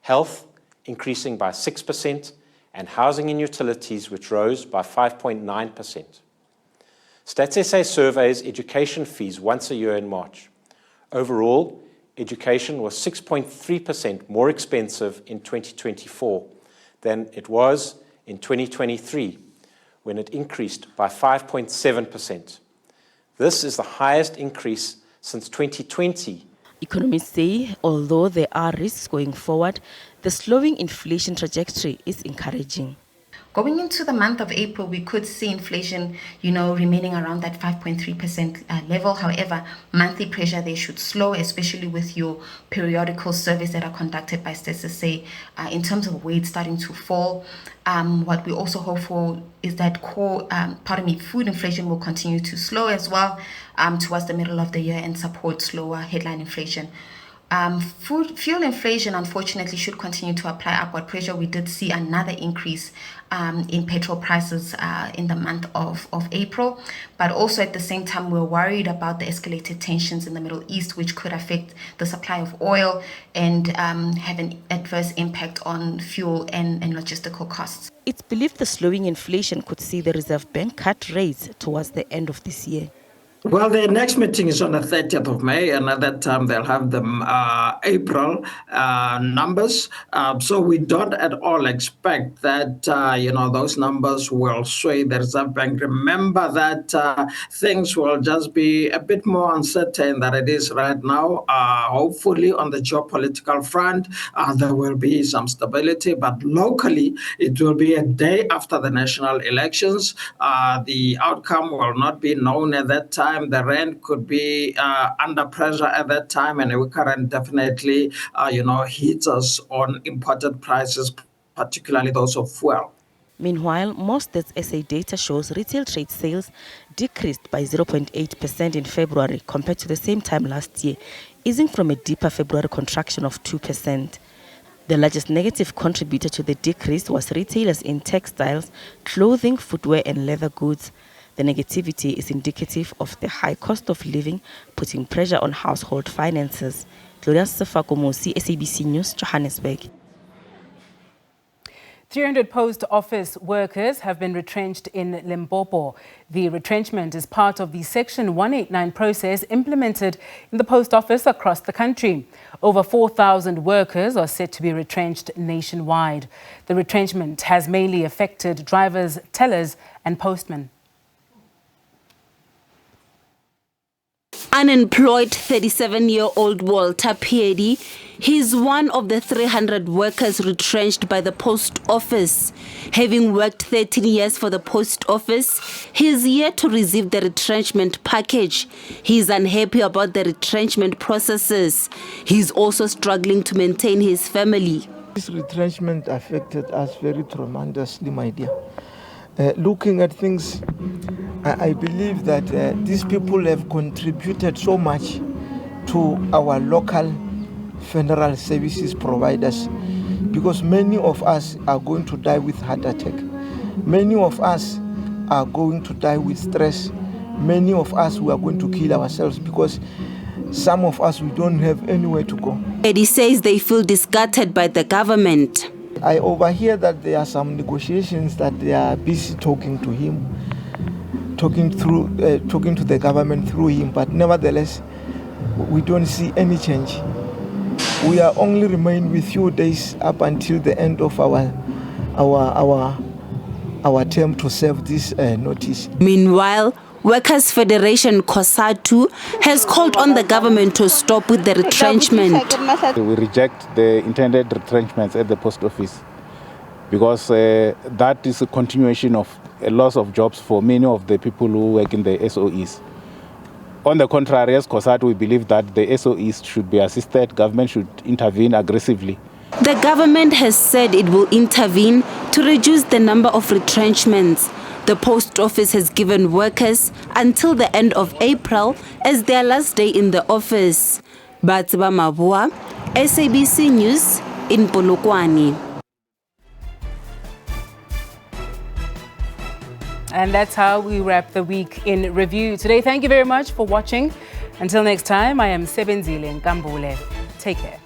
health, increasing by 6%, and housing and utilities, which rose by 5.9%. Stats SA surveys education fees once a year in March. Overall, education was 6.3% more expensive in 2024 than it was in 2023, when it increased by 5.7%. This is the highest increase since 2020. Economists say, although there are risks going forward, the slowing inflation trajectory is encouraging. Going into the month of April, we could see inflation, remaining around that 5.3% level. However, monthly pressure there should slow, especially with your periodical surveys that are conducted by Stats SA in terms of weight starting to fall. What we also hope for is that food inflation will continue to slow as well towards the middle of the year and support slower headline inflation. Fuel inflation, unfortunately, should continue to apply upward pressure. We did see another increase in petrol prices in the month of April. But also at the same time, we're worried about the escalated tensions in the Middle East, which could affect the supply of oil and have an adverse impact on fuel and logistical costs. It's believed the slowing inflation could see the Reserve Bank cut rates towards the end of this year. Well, the next meeting is on the 30th of May, and at that time they'll have the April numbers. So we don't at all expect that, those numbers will sway the Reserve Bank. Remember that things will just be a bit more uncertain than it is right now. Hopefully on the geopolitical front, there will be some stability, but locally it will be a day after the national elections. The outcome will not be known at that time. time, the rand could be under pressure at that time, and the current definitely, hits us on imported prices, particularly those of fuel. Meanwhile, most SA data shows retail trade sales decreased by 0.8% in February compared to the same time last year, easing from a deeper February contraction of 2%. The largest negative contributor to the decrease was retailers in textiles, clothing, footwear and leather goods. The negativity is indicative of the high cost of living, putting pressure on household finances. Gloria Sefakomosi, SABC News, Johannesburg. 300 post office workers have been retrenched in Limpopo. The retrenchment is part of the Section 189 process implemented in the post office across the country. Over 4,000 workers are set to be retrenched nationwide. The retrenchment has mainly affected drivers, tellers and postmen. Unemployed 37-year-old Walter Piedi, he's one of the 300 workers retrenched by the post office. Having worked 13 years for the post office, he is yet to receive the retrenchment package. He is unhappy about the retrenchment processes. He is also struggling to maintain his family. This retrenchment affected us very tremendously, my dear. Looking at things, I believe that these people have contributed so much to our local funeral services providers, because many of us are going to die with heart attack. Many of us are going to die with stress. Many of us, we are going to kill ourselves because some of us, we don't have anywhere to go. Eddie says they feel disgusted by the government. I overhear that there are some negotiations that they are busy talking to him, talking to the government through him, but nevertheless, we don't see any change. We are only remain with few days up until the end of our term to serve this notice. Meanwhile, Workers' Federation COSATU has called on the government to stop with the retrenchment. We reject the intended retrenchments at the post office because that is a continuation of a loss of jobs for many of the people who work in the SOEs. On the contrary, as COSATU, we believe that the SOEs should be assisted, government should intervene aggressively. The government has said it will intervene to reduce the number of retrenchments. The post office has given workers until the end of April as their last day in the office. Batsiba Mabua, SABC News in Polokwane. And that's how we wrap the week in review today. Thank you very much for watching. Until next time, I am Sebenzile Nkambule. Take care.